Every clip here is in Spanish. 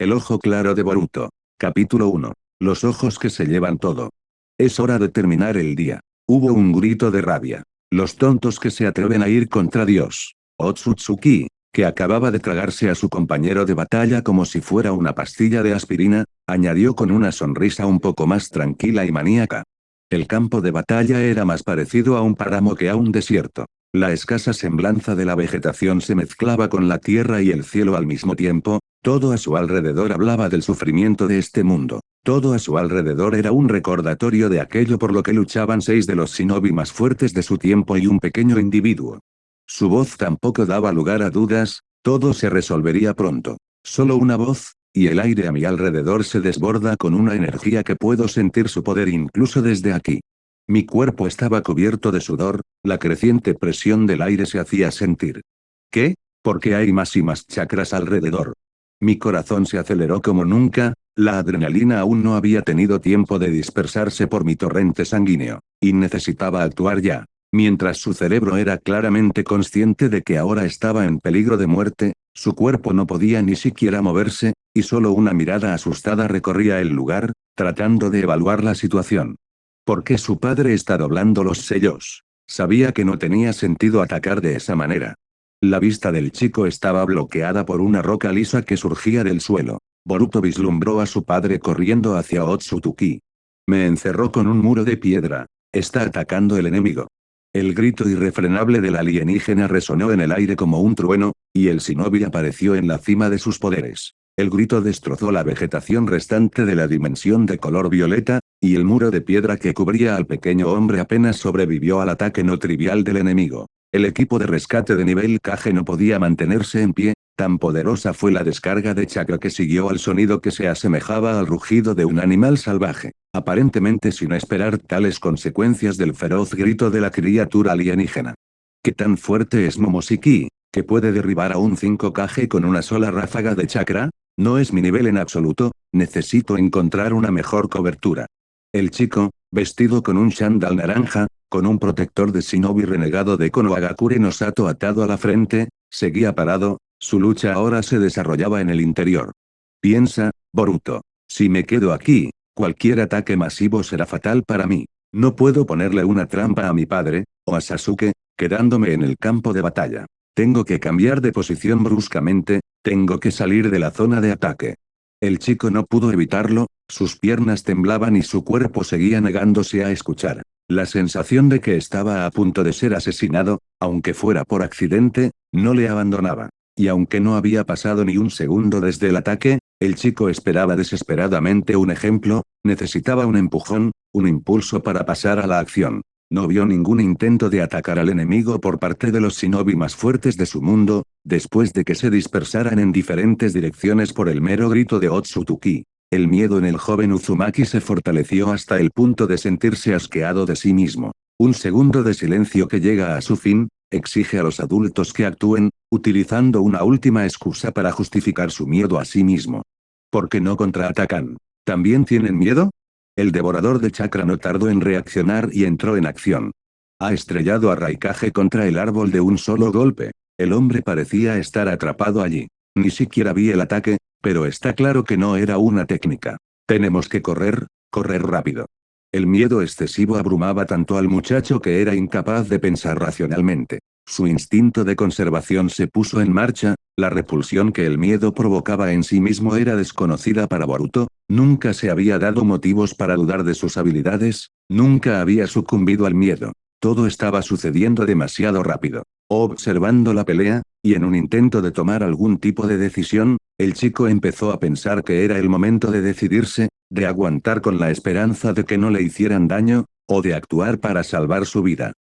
El ojo claro de Boruto. Capítulo 1. Los ojos que se llevan todo. Es hora de terminar el día. Hubo un grito de rabia. Los tontos que se atreven a ir contra Dios. Otsutsuki, que acababa de tragarse a su compañero de batalla como si fuera una pastilla de aspirina, añadió con una sonrisa un poco más tranquila y maníaca. El campo de batalla era más parecido a un páramo que a un desierto. La escasa semblanza de la vegetación se mezclaba con la tierra y el cielo al mismo tiempo, todo a su alrededor hablaba del sufrimiento de este mundo. Todo a su alrededor era un recordatorio de aquello por lo que luchaban 6 de los shinobi más fuertes de su tiempo y un pequeño individuo. Su voz tampoco daba lugar a dudas, todo se resolvería pronto. Solo una voz, y el aire a mi alrededor se desborda con una energía que puedo sentir su poder incluso desde aquí. Mi cuerpo estaba cubierto de sudor, la creciente presión del aire se hacía sentir. ¿Qué? Porque hay más y más chakras alrededor. Mi corazón se aceleró como nunca, la adrenalina aún no había tenido tiempo de dispersarse por mi torrente sanguíneo, y necesitaba actuar ya. Mientras su cerebro era claramente consciente de que ahora estaba en peligro de muerte, su cuerpo no podía ni siquiera moverse, y solo una mirada asustada recorría el lugar, tratando de evaluar la situación. ¿Por qué su padre está doblando los sellos? Sabía que no tenía sentido atacar de esa manera. La vista del chico estaba bloqueada por una roca lisa que surgía del suelo. Boruto vislumbró a su padre corriendo hacia Otsutsuki. Me encerró con un muro de piedra. Está atacando el enemigo. El grito irrefrenable del alienígena resonó en el aire como un trueno, y el shinobi apareció en la cima de sus poderes. El grito destrozó la vegetación restante de la dimensión de color violeta, y el muro de piedra que cubría al pequeño hombre apenas sobrevivió al ataque no trivial del enemigo. El equipo de rescate de nivel Kage no podía mantenerse en pie, tan poderosa fue la descarga de chakra que siguió al sonido que se asemejaba al rugido de un animal salvaje, aparentemente sin esperar tales consecuencias del feroz grito de la criatura alienígena. ¿Qué tan fuerte es Momoshiki, que puede derribar a un 5 Kage con una sola ráfaga de chakra? No es mi nivel en absoluto, necesito encontrar una mejor cobertura. El chico, vestido con un chándal naranja, con un protector de shinobi renegado de Konohagakure no Sato atado a la frente, seguía parado, su lucha ahora se desarrollaba en el interior. Piensa, Boruto. Si me quedo aquí, cualquier ataque masivo será fatal para mí. No puedo ponerle una trampa a mi padre, o a Sasuke, quedándome en el campo de batalla. Tengo que cambiar de posición bruscamente, tengo que salir de la zona de ataque. El chico no pudo evitarlo, sus piernas temblaban y su cuerpo seguía negándose a escuchar. La sensación de que estaba a punto de ser asesinado, aunque fuera por accidente, no le abandonaba. Y aunque no había pasado ni un segundo desde el ataque, el chico esperaba desesperadamente un ejemplo, necesitaba un empujón, un impulso para pasar a la acción. No vio ningún intento de atacar al enemigo por parte de los shinobi más fuertes de su mundo, después de que se dispersaran en diferentes direcciones por el mero grito de Otsutsuki. El miedo en el joven Uzumaki se fortaleció hasta el punto de sentirse asqueado de sí mismo. Un segundo de silencio que llega a su fin, exige a los adultos que actúen, utilizando una última excusa para justificar su miedo a sí mismo. ¿Por qué no contraatacan? ¿También tienen miedo? El devorador de chakra no tardó en reaccionar y entró en acción. Ha estrellado a Raikage contra el árbol de un solo golpe. El hombre parecía estar atrapado allí. Ni siquiera vi el ataque, pero está claro que no era una técnica. Tenemos que correr, correr rápido. El miedo excesivo abrumaba tanto al muchacho que era incapaz de pensar racionalmente. Su instinto de conservación se puso en marcha, la repulsión que el miedo provocaba en sí mismo era desconocida para Boruto, nunca se había dado motivos para dudar de sus habilidades, nunca había sucumbido al miedo. Todo estaba sucediendo demasiado rápido. Observando la pelea, y en un intento de tomar algún tipo de decisión, el chico empezó a pensar que era el momento de decidirse, de aguantar con la esperanza de que no le hicieran daño, o de actuar para salvar su vida.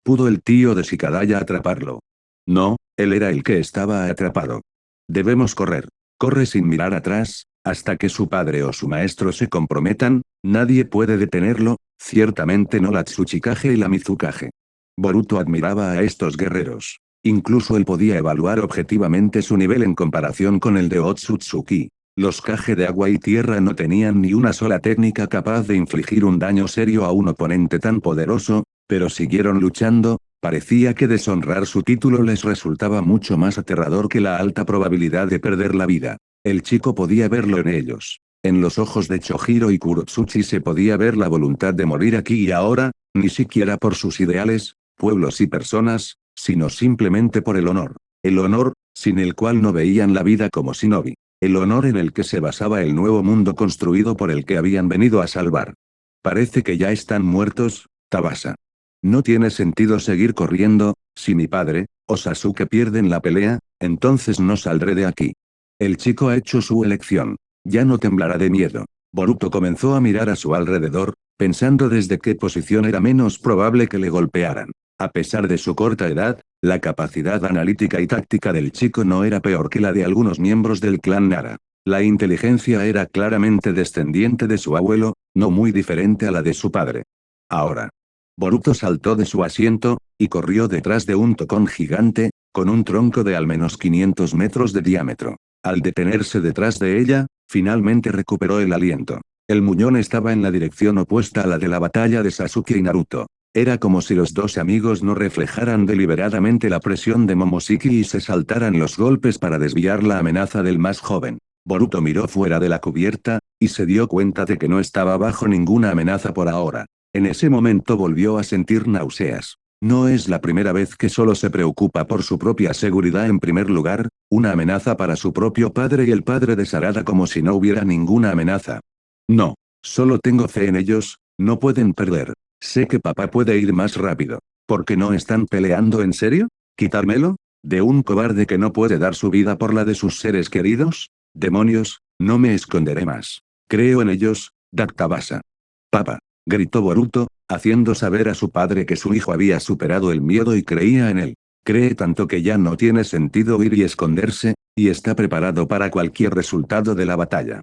¿Pudo el tío de Shikadaya atraparlo? No, él era el que estaba atrapado. Debemos correr. Corre sin mirar atrás, hasta que su padre o su maestro se comprometan, nadie puede detenerlo, ciertamente no la Tsuchikage y la Mizukage. Boruto admiraba a estos guerreros. Incluso él podía evaluar objetivamente su nivel en comparación con el de Otsutsuki. Los Kage de agua y tierra no tenían ni una sola técnica capaz de infligir un daño serio a un oponente tan poderoso, pero siguieron luchando, parecía que deshonrar su título les resultaba mucho más aterrador que la alta probabilidad de perder la vida. El chico podía verlo en ellos. En los ojos de Chojiro y Kurotsuchi se podía ver la voluntad de morir aquí y ahora, ni siquiera por sus ideales, pueblos y personas, sino simplemente por el honor. El honor, sin el cual no veían la vida como shinobi. El honor en el que se basaba el nuevo mundo construido por el que habían venido a salvar. Parece que ya están muertos, Tabasa. No tiene sentido seguir corriendo, si mi padre, o Sasuke pierden la pelea, entonces no saldré de aquí. El chico ha hecho su elección. Ya no temblará de miedo. Boruto comenzó a mirar a su alrededor, pensando desde qué posición era menos probable que le golpearan. A pesar de su corta edad, la capacidad analítica y táctica del chico no era peor que la de algunos miembros del clan Nara. La inteligencia era claramente descendiente de su abuelo, no muy diferente a la de su padre. Ahora. Boruto saltó de su asiento, y corrió detrás de un tocón gigante, con un tronco de al menos 500 metros de diámetro. Al detenerse detrás de ella, finalmente recuperó el aliento. El muñón estaba en la dirección opuesta a la de la batalla de Sasuke y Naruto. Era como si los dos amigos no reflejaran deliberadamente la presión de Momoshiki y se saltaran los golpes para desviar la amenaza del más joven. Boruto miró fuera de la cubierta, y se dio cuenta de que no estaba bajo ninguna amenaza por ahora. En ese momento volvió a sentir náuseas. No es la primera vez que solo se preocupa por su propia seguridad en primer lugar, una amenaza para su propio padre y el padre de Sarada como si no hubiera ninguna amenaza. No. Solo tengo fe en ellos, no pueden perder. Sé que papá puede ir más rápido. ¿Por qué no están peleando en serio? ¿Quitármelo? ¿De un cobarde que no puede dar su vida por la de sus seres queridos? Demonios, no me esconderé más. Creo en ellos, Daktabasa. Papá. Gritó Boruto, haciendo saber a su padre que su hijo había superado el miedo y creía en él. Cree tanto que ya no tiene sentido huir y esconderse, y está preparado para cualquier resultado de la batalla.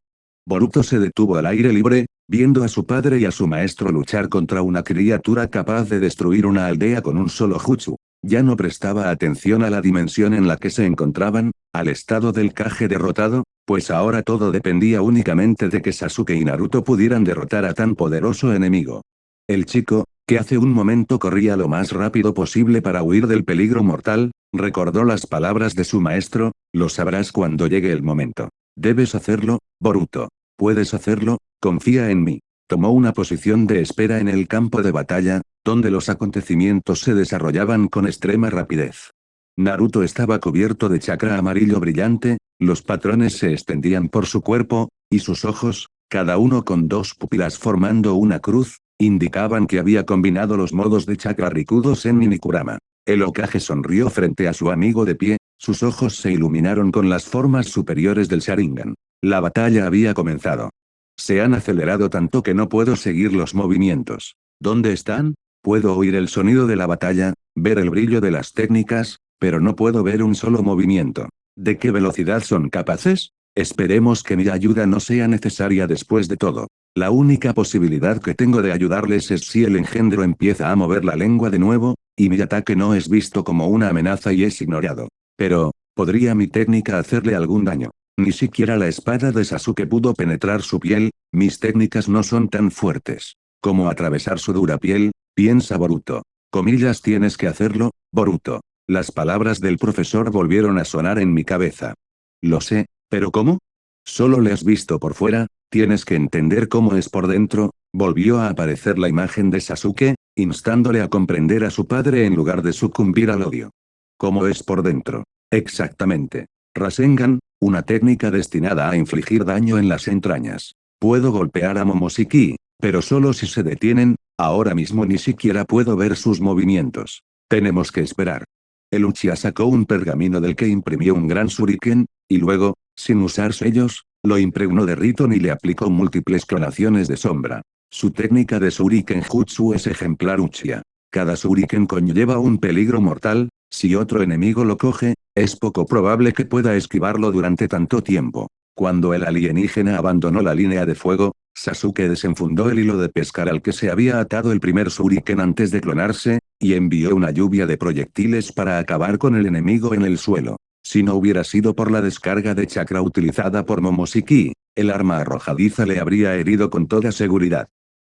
Boruto se detuvo al aire libre, viendo a su padre y a su maestro luchar contra una criatura capaz de destruir una aldea con un solo jutsu. Ya no prestaba atención a la dimensión en la que se encontraban, al estado del Kage derrotado, pues ahora todo dependía únicamente de que Sasuke y Naruto pudieran derrotar a tan poderoso enemigo. El chico, que hace un momento corría lo más rápido posible para huir del peligro mortal, recordó las palabras de su maestro, lo sabrás cuando llegue el momento. Debes hacerlo, Boruto. Puedes hacerlo, confía en mí. Tomó una posición de espera en el campo de batalla, donde los acontecimientos se desarrollaban con extrema rapidez. Naruto estaba cubierto de chakra amarillo brillante, los patrones se extendían por su cuerpo, y sus ojos, cada uno con dos pupilas formando una cruz, indicaban que había combinado los modos de chakra Rikudo Sennin y Kurama. El Hokage sonrió frente a su amigo de pie, sus ojos se iluminaron con las formas superiores del Sharingan. La batalla había comenzado. Se han acelerado tanto que no puedo seguir los movimientos. ¿Dónde están? Puedo oír el sonido de la batalla, ver el brillo de las técnicas, pero no puedo ver un solo movimiento. ¿De qué velocidad son capaces? Esperemos que mi ayuda no sea necesaria después de todo. La única posibilidad que tengo de ayudarles es si el engendro empieza a mover la lengua de nuevo, y mi ataque no es visto como una amenaza y es ignorado. Pero, ¿podría mi técnica hacerle algún daño? Ni siquiera la espada de Sasuke pudo penetrar su piel, mis técnicas no son tan fuertes. Como atravesar su dura piel, piensa Boruto. Comillas tienes que hacerlo, Boruto. Las palabras del profesor volvieron a sonar en mi cabeza. Lo sé, pero ¿cómo? Solo le has visto por fuera, tienes que entender cómo es por dentro. Volvió a aparecer la imagen de Sasuke, instándole a comprender a su padre en lugar de sucumbir al odio. ¿Cómo es por dentro? Exactamente. Rasengan, una técnica destinada a infligir daño en las entrañas. Puedo golpear a Momoshiki, pero solo si se detienen, ahora mismo ni siquiera puedo ver sus movimientos. Tenemos que esperar. El Uchiha sacó un pergamino del que imprimió un gran shuriken, y luego, sin usar sellos, lo impregnó de Riton y le aplicó múltiples clonaciones de sombra. Su técnica de shuriken jutsu es ejemplar Uchiha. Cada shuriken conlleva un peligro mortal, si otro enemigo lo coge, es poco probable que pueda esquivarlo durante tanto tiempo. Cuando el alienígena abandonó la línea de fuego, Sasuke desenfundó el hilo de pescar al que se había atado el primer shuriken antes de clonarse, y envió una lluvia de proyectiles para acabar con el enemigo en el suelo. Si no hubiera sido por la descarga de chakra utilizada por Momoshiki, el arma arrojadiza le habría herido con toda seguridad.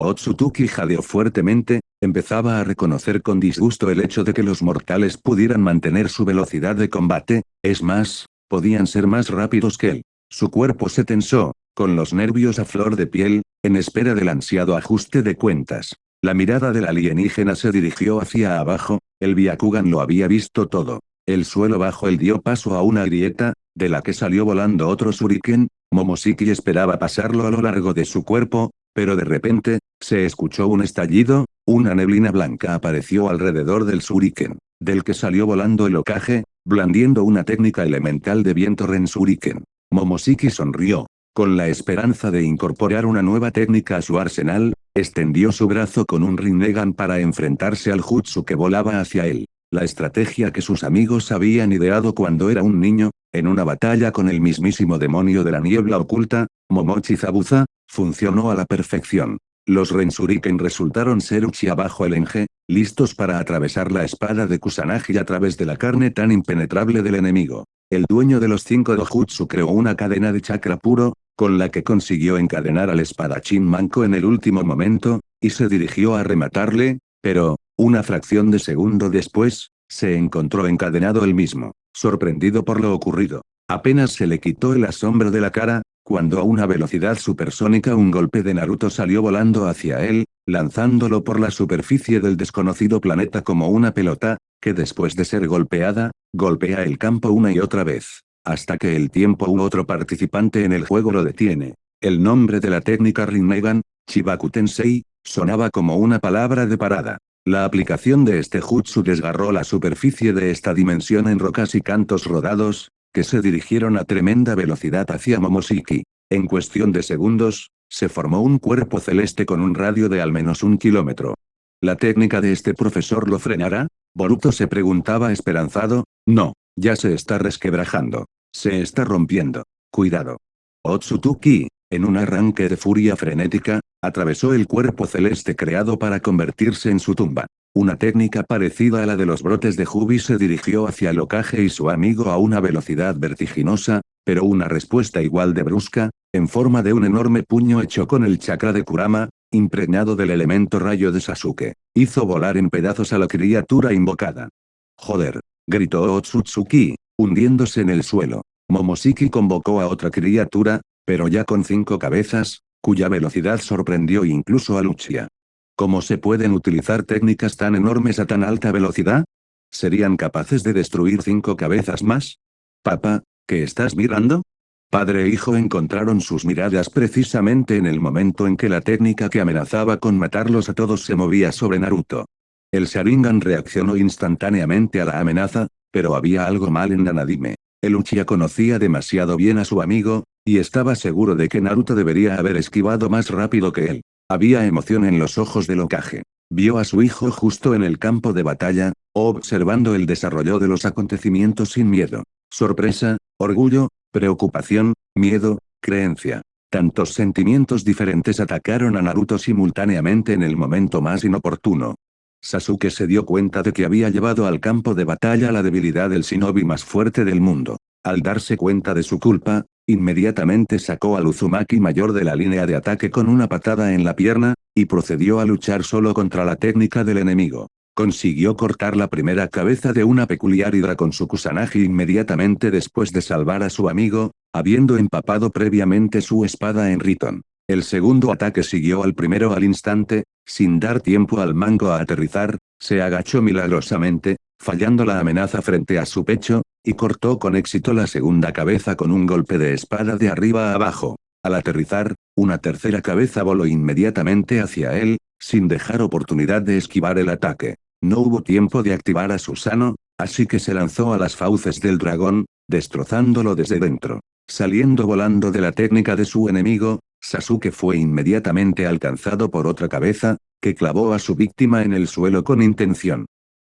Otsutsuki jadeó fuertemente, empezaba a reconocer con disgusto el hecho de que los mortales pudieran mantener su velocidad de combate, es más, podían ser más rápidos que él. Su cuerpo se tensó, con los nervios a flor de piel, en espera del ansiado ajuste de cuentas. La mirada del alienígena se dirigió hacia abajo, el Byakugan lo había visto todo. El suelo bajo él dio paso a una grieta, de la que salió volando otro shuriken. Momoshiki esperaba pasarlo a lo largo de su cuerpo, pero de repente, se escuchó un estallido, una neblina blanca apareció alrededor del shuriken, del que salió volando el Hokage, blandiendo una técnica elemental de viento Ren Shuriken. Momoshiki sonrió. Con la esperanza de incorporar una nueva técnica a su arsenal, extendió su brazo con un Rinnegan para enfrentarse al jutsu que volaba hacia él. La estrategia que sus amigos habían ideado cuando era un niño, en una batalla con el mismísimo demonio de la niebla oculta, Momochi Zabuza, funcionó a la perfección. Los Renshuriken resultaron ser Uchiha bajo el Enge, listos para atravesar la espada de Kusanagi a través de la carne tan impenetrable del enemigo. El dueño de los 5 dojutsu creó una cadena de chakra puro, con la que consiguió encadenar al espadachín manco en el último momento, y se dirigió a rematarle, pero, una fracción de segundo después, se encontró encadenado él mismo, sorprendido por lo ocurrido. Apenas se le quitó el asombro de la cara, cuando a una velocidad supersónica un golpe de Naruto salió volando hacia él, lanzándolo por la superficie del desconocido planeta como una pelota, que después de ser golpeada, golpea el campo una y otra vez, hasta que el tiempo u otro participante en el juego lo detiene. El nombre de la técnica Rinnegan, Chibaku Tensei, sonaba como una palabra de parada. La aplicación de este jutsu desgarró la superficie de esta dimensión en rocas y cantos rodados, que se dirigieron a tremenda velocidad hacia Momoshiki. En cuestión de segundos, se formó un cuerpo celeste con un radio de al menos 1 kilómetro. ¿La técnica de este profesor lo frenará? Boruto se preguntaba esperanzado. No, ya se está resquebrajando. Se está rompiendo. Cuidado. Otsutsuki, en un arranque de furia frenética, atravesó el cuerpo celeste creado para convertirse en su tumba. Una técnica parecida a la de los brotes de Jubi se dirigió hacia el Hokage y su amigo a una velocidad vertiginosa, pero una respuesta igual de brusca, en forma de un enorme puño hecho con el chakra de Kurama, impregnado del elemento rayo de Sasuke, hizo volar en pedazos a la criatura invocada. ¡Joder! Gritó Otsutsuki, hundiéndose en el suelo. Momoshiki convocó a otra criatura, pero ya con 5 cabezas, cuya velocidad sorprendió incluso a Uchiha. ¿Cómo se pueden utilizar técnicas tan enormes a tan alta velocidad? ¿Serían capaces de destruir 5 cabezas más? Papá, ¿qué estás mirando? Padre e hijo encontraron sus miradas precisamente en el momento en que la técnica que amenazaba con matarlos a todos se movía sobre Naruto. El Sharingan reaccionó instantáneamente a la amenaza, pero había algo mal en Nanadime. El Uchiha conocía demasiado bien a su amigo, y estaba seguro de que Naruto debería haber esquivado más rápido que él. Había emoción en los ojos del Hokage. Vio a su hijo justo en el campo de batalla, observando el desarrollo de los acontecimientos sin miedo. Sorpresa, orgullo, preocupación, miedo, creencia. Tantos sentimientos diferentes atacaron a Naruto simultáneamente en el momento más inoportuno. Sasuke se dio cuenta de que había llevado al campo de batalla la debilidad del shinobi más fuerte del mundo. Al darse cuenta de su culpa, inmediatamente sacó al Uzumaki mayor de la línea de ataque con una patada en la pierna, y procedió a luchar solo contra la técnica del enemigo. Consiguió cortar la primera cabeza de una peculiar hidra con su Kusanagi inmediatamente después de salvar a su amigo, habiendo empapado previamente su espada en Riton. El segundo ataque siguió al primero al instante, sin dar tiempo al mango a aterrizar, se agachó milagrosamente, fallando la amenaza frente a su pecho, y cortó con éxito la segunda cabeza con un golpe de espada de arriba a abajo. Al aterrizar, una tercera cabeza voló inmediatamente hacia él, sin dejar oportunidad de esquivar el ataque. No hubo tiempo de activar a Susanoo, así que se lanzó a las fauces del dragón, destrozándolo desde dentro. Saliendo volando de la técnica de su enemigo, Sasuke fue inmediatamente alcanzado por otra cabeza, que clavó a su víctima en el suelo con intención.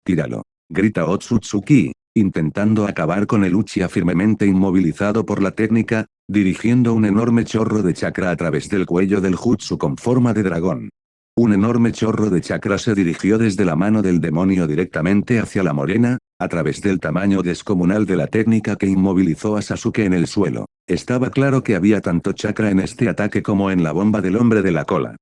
«Tíralo», grita Otsutsuki, intentando acabar con el Uchiha firmemente inmovilizado por la técnica, dirigiendo un enorme chorro de chakra a través del cuello del jutsu con forma de dragón. Un enorme chorro de chakra se dirigió desde la mano del demonio directamente hacia la morena, a través del tamaño descomunal de la técnica que inmovilizó a Sasuke en el suelo. Estaba claro que había tanto chakra en este ataque como en la bomba del hombre de la cola.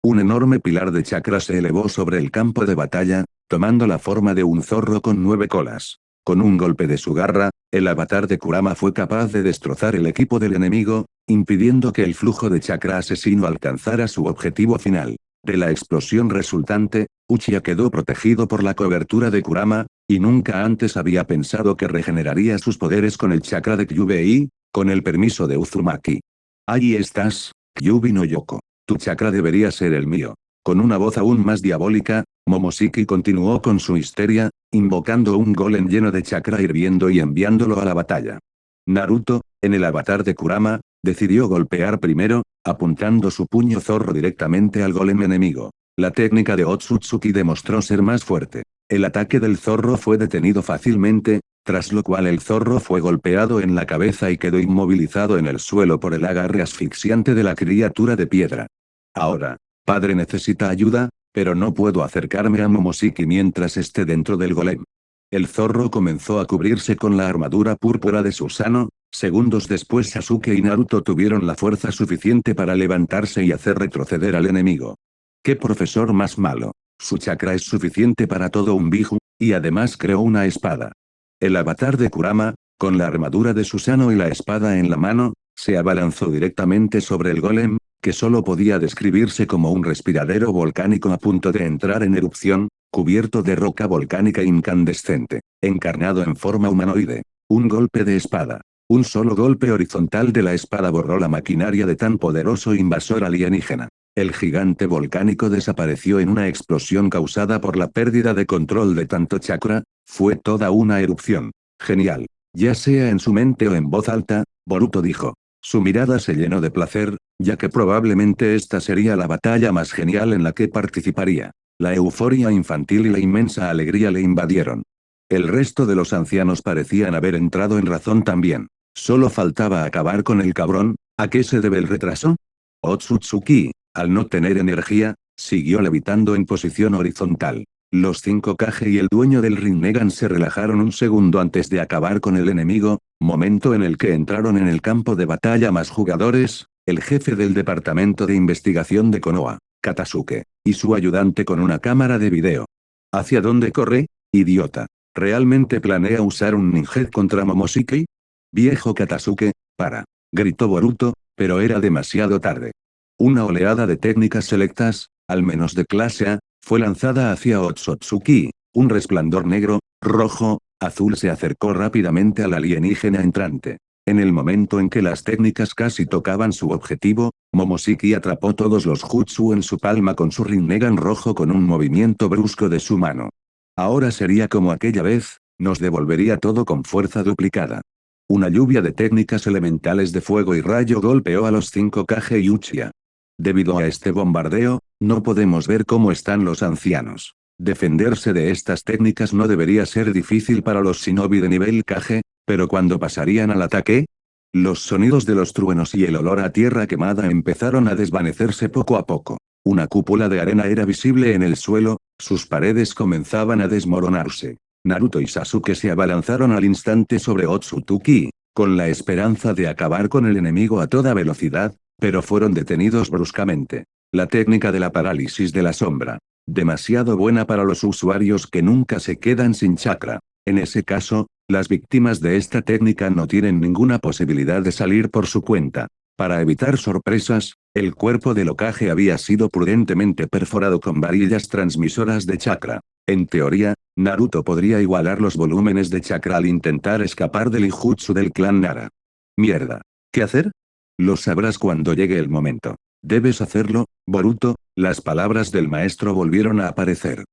Un enorme pilar de chakra se elevó sobre el campo de batalla, tomando la forma de un zorro con 9 colas. Con un golpe de su garra, El avatar de Kurama fue capaz de destrozar el equipo del enemigo, impidiendo que el flujo de chakra asesino alcanzara su objetivo final. De la explosión resultante, Uchiha quedó protegido por la cobertura de Kurama, y nunca antes había pensado que regeneraría sus poderes con el chakra de Kyubei, con el permiso de Uzumaki. Ahí estás, Kyubi no Yoko. Tu chakra debería ser el mío. Con una voz aún más diabólica, Momoshiki continuó con su histeria, invocando un golem lleno de chakra hirviendo y enviándolo a la batalla. Naruto, en el avatar de Kurama, decidió golpear primero, apuntando su puño zorro directamente al golem enemigo. La técnica de Otsutsuki demostró ser más fuerte. El ataque del zorro fue detenido fácilmente, tras lo cual el zorro fue golpeado en la cabeza y quedó inmovilizado en el suelo por el agarre asfixiante de la criatura de piedra. Ahora, padre necesita ayuda, pero no puedo acercarme a Momoshiki mientras esté dentro del golem. El zorro comenzó a cubrirse con la armadura púrpura de Susanoo. Segundos después Sasuke y Naruto tuvieron la fuerza suficiente para levantarse y hacer retroceder al enemigo. ¡Qué profesor más malo! Su chakra es suficiente para todo un biju, y además creó una espada. El avatar de Kurama, con la armadura de Susanoo y la espada en la mano, se abalanzó directamente sobre el golem, que solo podía describirse como un respiradero volcánico a punto de entrar en erupción, cubierto de roca volcánica incandescente, encarnado en forma humanoide. Un golpe de espada. Un solo golpe horizontal de la espada borró la maquinaria de tan poderoso invasor alienígena. El gigante volcánico desapareció en una explosión causada por la pérdida de control de tanto chakra. Fue toda una erupción. Genial. Ya sea en su mente o en voz alta, Boruto dijo. Su mirada se llenó de placer, ya que probablemente esta sería la batalla más genial en la que participaría. La euforia infantil y la inmensa alegría le invadieron. El resto de los ancianos parecían haber entrado en razón también. Solo faltaba acabar con el cabrón. ¿A qué se debe el retraso? Otsutsuki, al no tener energía, siguió levitando en posición horizontal. Los 5 Kage y el dueño del Rinnegan se relajaron un segundo antes de acabar con el enemigo, momento en el que entraron en el campo de batalla más jugadores, el jefe del departamento de investigación de Konoha, Katasuke, y su ayudante con una cámara de video. ¿Hacia dónde corre, idiota? ¿Realmente planea usar un ninjet contra Momoshiki? Viejo Katasuke, para. Gritó Boruto, pero era demasiado tarde. Una oleada de técnicas selectas, al menos de clase A, fue lanzada hacia Otsutsuki. Un resplandor negro, rojo, azul se acercó rápidamente al alienígena entrante. En el momento en que las técnicas casi tocaban su objetivo, Momoshiki atrapó todos los jutsu en su palma con su Rinnegan rojo con un movimiento brusco de su mano. Ahora sería como aquella vez, nos devolvería todo con fuerza duplicada. Una lluvia de técnicas elementales de fuego y rayo golpeó a los 5 Kage y Uchiha. Debido a este bombardeo, no podemos ver cómo están los ancianos. Defenderse de estas técnicas no debería ser difícil para los shinobi de nivel Kage, pero cuando pasarían al ataque, los sonidos de los truenos y el olor a tierra quemada empezaron a desvanecerse poco a poco. Una cúpula de arena era visible en el suelo, sus paredes comenzaban a desmoronarse. Naruto y Sasuke se abalanzaron al instante sobre Otsutsuki, con la esperanza de acabar con el enemigo a toda velocidad, pero fueron detenidos bruscamente. La técnica de la parálisis de la sombra. Demasiado buena para los usuarios que nunca se quedan sin chakra. En ese caso, las víctimas de esta técnica no tienen ninguna posibilidad de salir por su cuenta. Para evitar sorpresas, el cuerpo del Hokage había sido prudentemente perforado con varillas transmisoras de chakra. En teoría, Naruto podría igualar los volúmenes de chakra al intentar escapar del ninjutsu del clan Nara. Mierda. ¿Qué hacer? Lo sabrás cuando llegue el momento. Debes hacerlo, Boruto. Las palabras del maestro volvieron a aparecer.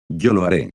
Yo lo haré.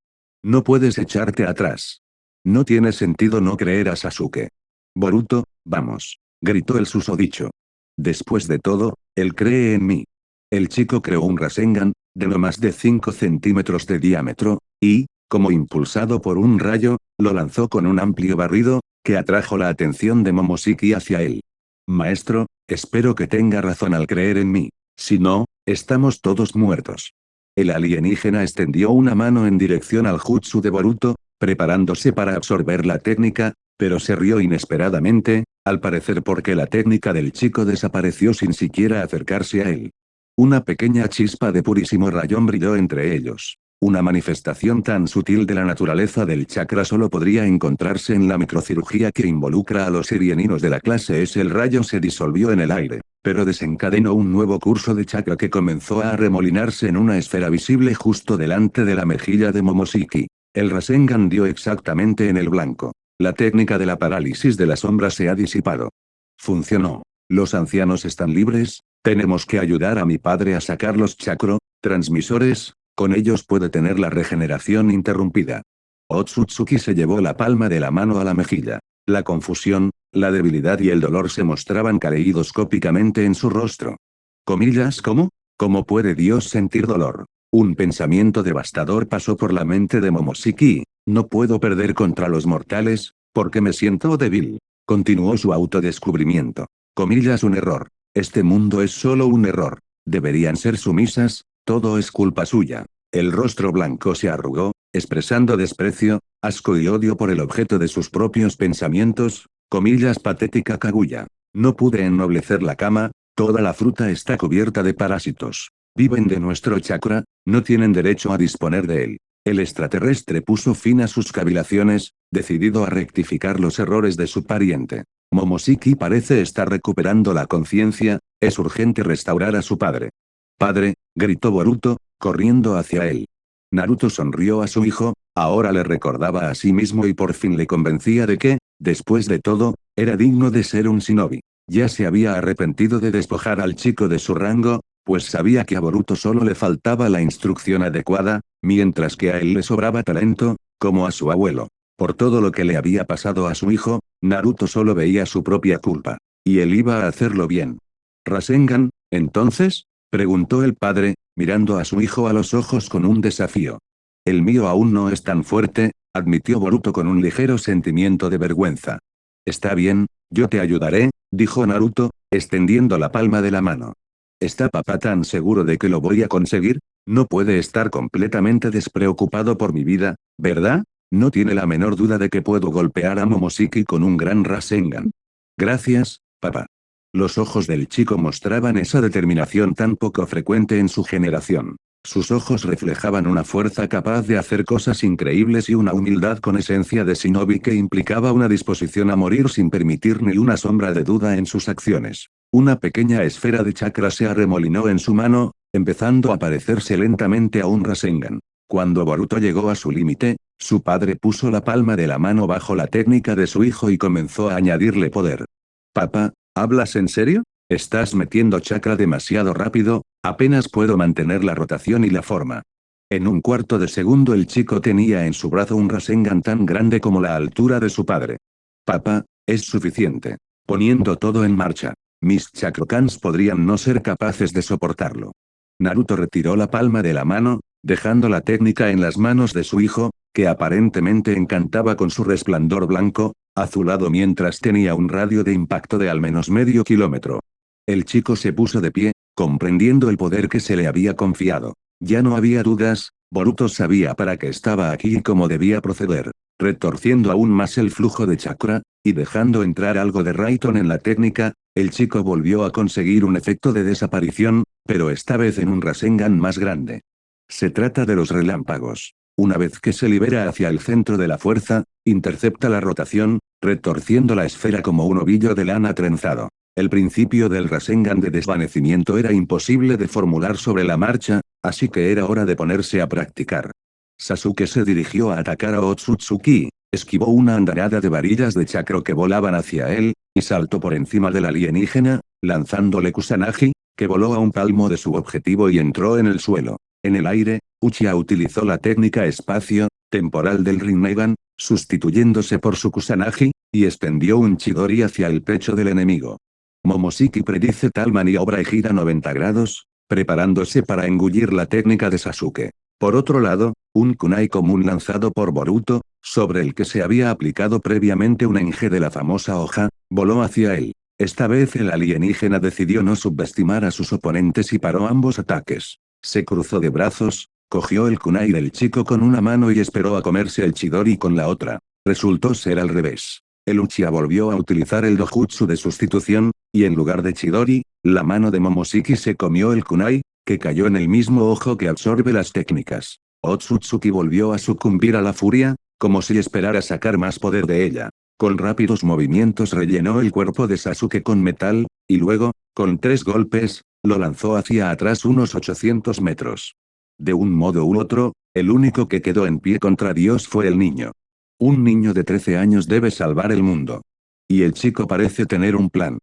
No puedes echarte atrás. No tiene sentido no creer a Sasuke. Boruto, vamos. Gritó el susodicho. Después de todo, él cree en mí. El chico creó un Rasengan, de no más de 5 centímetros de diámetro, y, como impulsado por un rayo, lo lanzó con un amplio barrido, que atrajo la atención de Momoshiki hacia él. Maestro, espero que tenga razón al creer en mí. Si no, estamos todos muertos. El alienígena extendió una mano en dirección al jutsu de Boruto, preparándose para absorber la técnica, pero se rió inesperadamente, al parecer porque la técnica del chico desapareció sin siquiera acercarse a él. Una pequeña chispa de purísimo rayón brilló entre ellos. Una manifestación tan sutil de la naturaleza del chakra solo podría encontrarse en la microcirugía que involucra a los erieninos de la clase S. El rayo se disolvió en el aire, pero desencadenó un nuevo curso de chakra que comenzó a arremolinarse en una esfera visible justo delante de la mejilla de Momoshiki. El Rasengan dio exactamente en el blanco. La técnica de la parálisis de la sombra se ha disipado. Funcionó. Los ancianos están libres, tenemos que ayudar a mi padre a sacar los chakra transmisores. Con ellos puede tener la regeneración interrumpida. Otsutsuki se llevó la palma de la mano a la mejilla. La confusión, la debilidad y el dolor se mostraban caleidoscópicamente en su rostro. Comillas, ¿cómo? ¿Cómo puede Dios sentir dolor? Un pensamiento devastador pasó por la mente de Momoshiki. No puedo perder contra los mortales, porque me siento débil. Continuó su autodescubrimiento. Comillas, un error. Este mundo es solo un error. Deberían ser sumisas. Todo es culpa suya. El rostro blanco se arrugó, expresando desprecio, asco y odio por el objeto de sus propios pensamientos. Comillas, patética Kaguya. No pude ennoblecer la cama, toda la fruta está cubierta de parásitos. Viven de nuestro chakra, no tienen derecho a disponer de él. El extraterrestre puso fin a sus cavilaciones, decidido a rectificar los errores de su pariente. Momoshiki parece estar recuperando la conciencia, es urgente restaurar a su padre. Padre, gritó Boruto, corriendo hacia él. Naruto sonrió a su hijo, ahora le recordaba a sí mismo y por fin le convencía de que, después de todo, era digno de ser un shinobi. Ya se había arrepentido de despojar al chico de su rango, pues sabía que a Boruto solo le faltaba la instrucción adecuada, mientras que a él le sobraba talento, como a su abuelo. Por todo lo que le había pasado a su hijo, Naruto solo veía su propia culpa. Y él iba a hacerlo bien. ¿Rasengan, entonces? Preguntó el padre, mirando a su hijo a los ojos con un desafío. El mío aún no es tan fuerte, admitió Boruto con un ligero sentimiento de vergüenza. Está bien, yo te ayudaré, dijo Naruto, extendiendo la palma de la mano. ¿Está papá tan seguro de que lo voy a conseguir? No puede estar completamente despreocupado por mi vida, ¿verdad? No tiene la menor duda de que puedo golpear a Momoshiki con un gran Rasengan. Gracias, papá. Los ojos del chico mostraban esa determinación tan poco frecuente en su generación. Sus ojos reflejaban una fuerza capaz de hacer cosas increíbles y una humildad con esencia de shinobi que implicaba una disposición a morir sin permitir ni una sombra de duda en sus acciones. Una pequeña esfera de chakra se arremolinó en su mano, empezando a parecerse lentamente a un Rasengan. Cuando Boruto llegó a su límite, su padre puso la palma de la mano bajo la técnica de su hijo y comenzó a añadirle poder. Papá, ¿hablas en serio? Estás metiendo chakra demasiado rápido, apenas puedo mantener la rotación y la forma. En un cuarto de segundo el chico tenía en su brazo un Rasengan tan grande como la altura de su padre. Papá, es suficiente. Poniendo todo en marcha. Mis chakrokans podrían no ser capaces de soportarlo. Naruto retiró la palma de la mano, dejando la técnica en las manos de su hijo, que aparentemente encantaba con su resplandor blanco, azulado mientras tenía un radio de impacto de al menos medio kilómetro. El chico se puso de pie, comprendiendo el poder que se le había confiado. Ya no había dudas, Boruto sabía para qué estaba aquí y cómo debía proceder. Retorciendo aún más el flujo de chakra, y dejando entrar algo de Raiton en la técnica, el chico volvió a conseguir un efecto de desaparición, pero esta vez en un Rasengan más grande. Se trata de los relámpagos. Una vez que se libera hacia el centro de la fuerza, intercepta la rotación, retorciendo la esfera como un ovillo de lana trenzado. El principio del Rasengan de desvanecimiento era imposible de formular sobre la marcha, así que era hora de ponerse a practicar. Sasuke se dirigió a atacar a Otsutsuki, esquivó una andanada de varillas de chakra que volaban hacia él, y saltó por encima del alienígena, lanzándole Kusanagi, que voló a un palmo de su objetivo y entró en el suelo. En el aire, Uchiha utilizó la técnica espacio-temporal del Rinnegan, sustituyéndose por su Kusanagi, y extendió un Chidori hacia el pecho del enemigo. Momoshiki predice tal maniobra y gira 90 grados, preparándose para engullir la técnica de Sasuke. Por otro lado, un kunai común lanzado por Boruto, sobre el que se había aplicado previamente un enje de la famosa hoja, voló hacia él. Esta vez el alienígena decidió no subestimar a sus oponentes y paró ambos ataques. Se cruzó de brazos, cogió el kunai del chico con una mano y esperó a comerse el chidori con la otra. Resultó ser al revés. El Uchiha volvió a utilizar el dojutsu de sustitución, y en lugar de chidori, la mano de Momoshiki se comió el kunai, que cayó en el mismo ojo que absorbe las técnicas. Otsutsuki volvió a sucumbir a la furia, como si esperara sacar más poder de ella. Con rápidos movimientos rellenó el cuerpo de Sasuke con metal, y luego, con 3 golpes, lo lanzó hacia atrás unos 800 metros. De un modo u otro, el único que quedó en pie contra Dios fue el niño. Un niño de 13 años debe salvar el mundo. Y el chico parece tener un plan.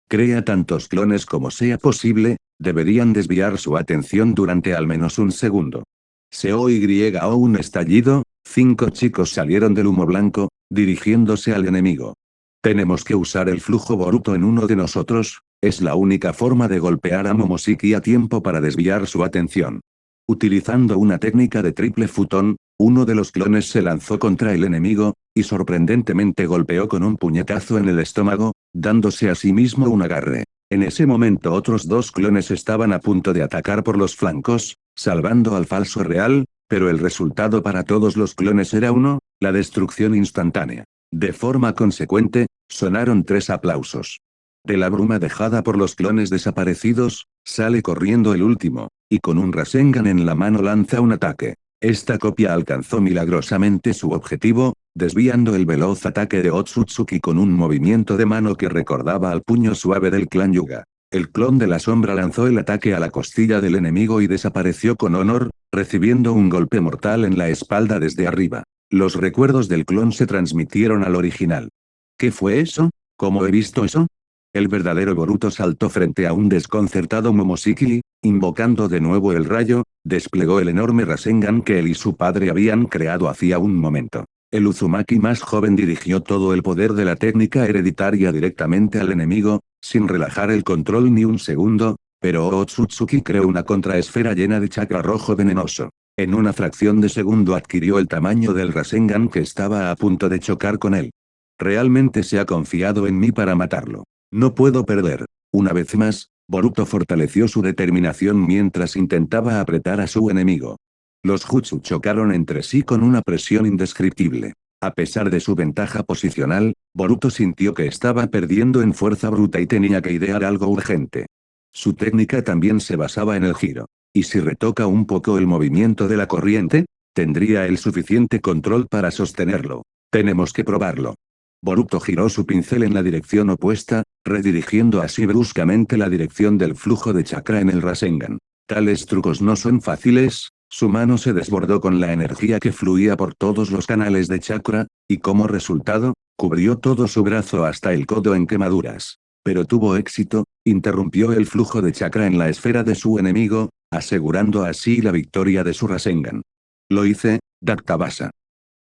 Crea tantos clones como sea posible, deberían desviar su atención durante al menos un segundo. Se oyó un estallido, 5 chicos salieron del humo blanco, dirigiéndose al enemigo. Tenemos que usar el flujo Boruto en uno de nosotros, es la única forma de golpear a Momoshiki a tiempo para desviar su atención. Utilizando una técnica de triple futón, uno de los clones se lanzó contra el enemigo, y sorprendentemente golpeó con un puñetazo en el estómago, dándose a sí mismo un agarre. En ese momento otros 2 clones estaban a punto de atacar por los flancos, salvando al falso real, pero el resultado para todos los clones era uno, la destrucción instantánea. De forma consecuente, sonaron 3 aplausos. De la bruma dejada por los clones desaparecidos, sale corriendo el último, y con un Rasengan en la mano lanza un ataque. Esta copia alcanzó milagrosamente su objetivo, desviando el veloz ataque de Otsutsuki con un movimiento de mano que recordaba al puño suave del clan Yuga. El clon de la sombra lanzó el ataque a la costilla del enemigo y desapareció con honor, recibiendo un golpe mortal en la espalda desde arriba. Los recuerdos del clon se transmitieron al original. ¿Qué fue eso? ¿Cómo he visto eso? El verdadero Boruto saltó frente a un desconcertado Momoshiki, invocando de nuevo el rayo, desplegó el enorme Rasengan que él y su padre habían creado hacía un momento. El Uzumaki más joven dirigió todo el poder de la técnica hereditaria directamente al enemigo, sin relajar el control ni un segundo, pero Otsutsuki creó una contraesfera llena de chakra rojo venenoso. En una fracción de segundo adquirió el tamaño del Rasengan que estaba a punto de chocar con él. Realmente se ha confiado en mí para matarlo. No puedo perder. Una vez más, Boruto fortaleció su determinación mientras intentaba apretar a su enemigo. Los jutsu chocaron entre sí con una presión indescriptible. A pesar de su ventaja posicional, Boruto sintió que estaba perdiendo en fuerza bruta y tenía que idear algo urgente. Su técnica también se basaba en el giro. ¿Y si retoca un poco el movimiento de la corriente? Tendría el suficiente control para sostenerlo. Tenemos que probarlo. Boruto giró su pincel en la dirección opuesta, redirigiendo así bruscamente la dirección del flujo de chakra en el Rasengan. Tales trucos no son fáciles, su mano se desbordó con la energía que fluía por todos los canales de chakra, y como resultado, cubrió todo su brazo hasta el codo en quemaduras. Pero tuvo éxito, interrumpió el flujo de chakra en la esfera de su enemigo, asegurando así la victoria de su Rasengan. Lo hice, Daktabasa.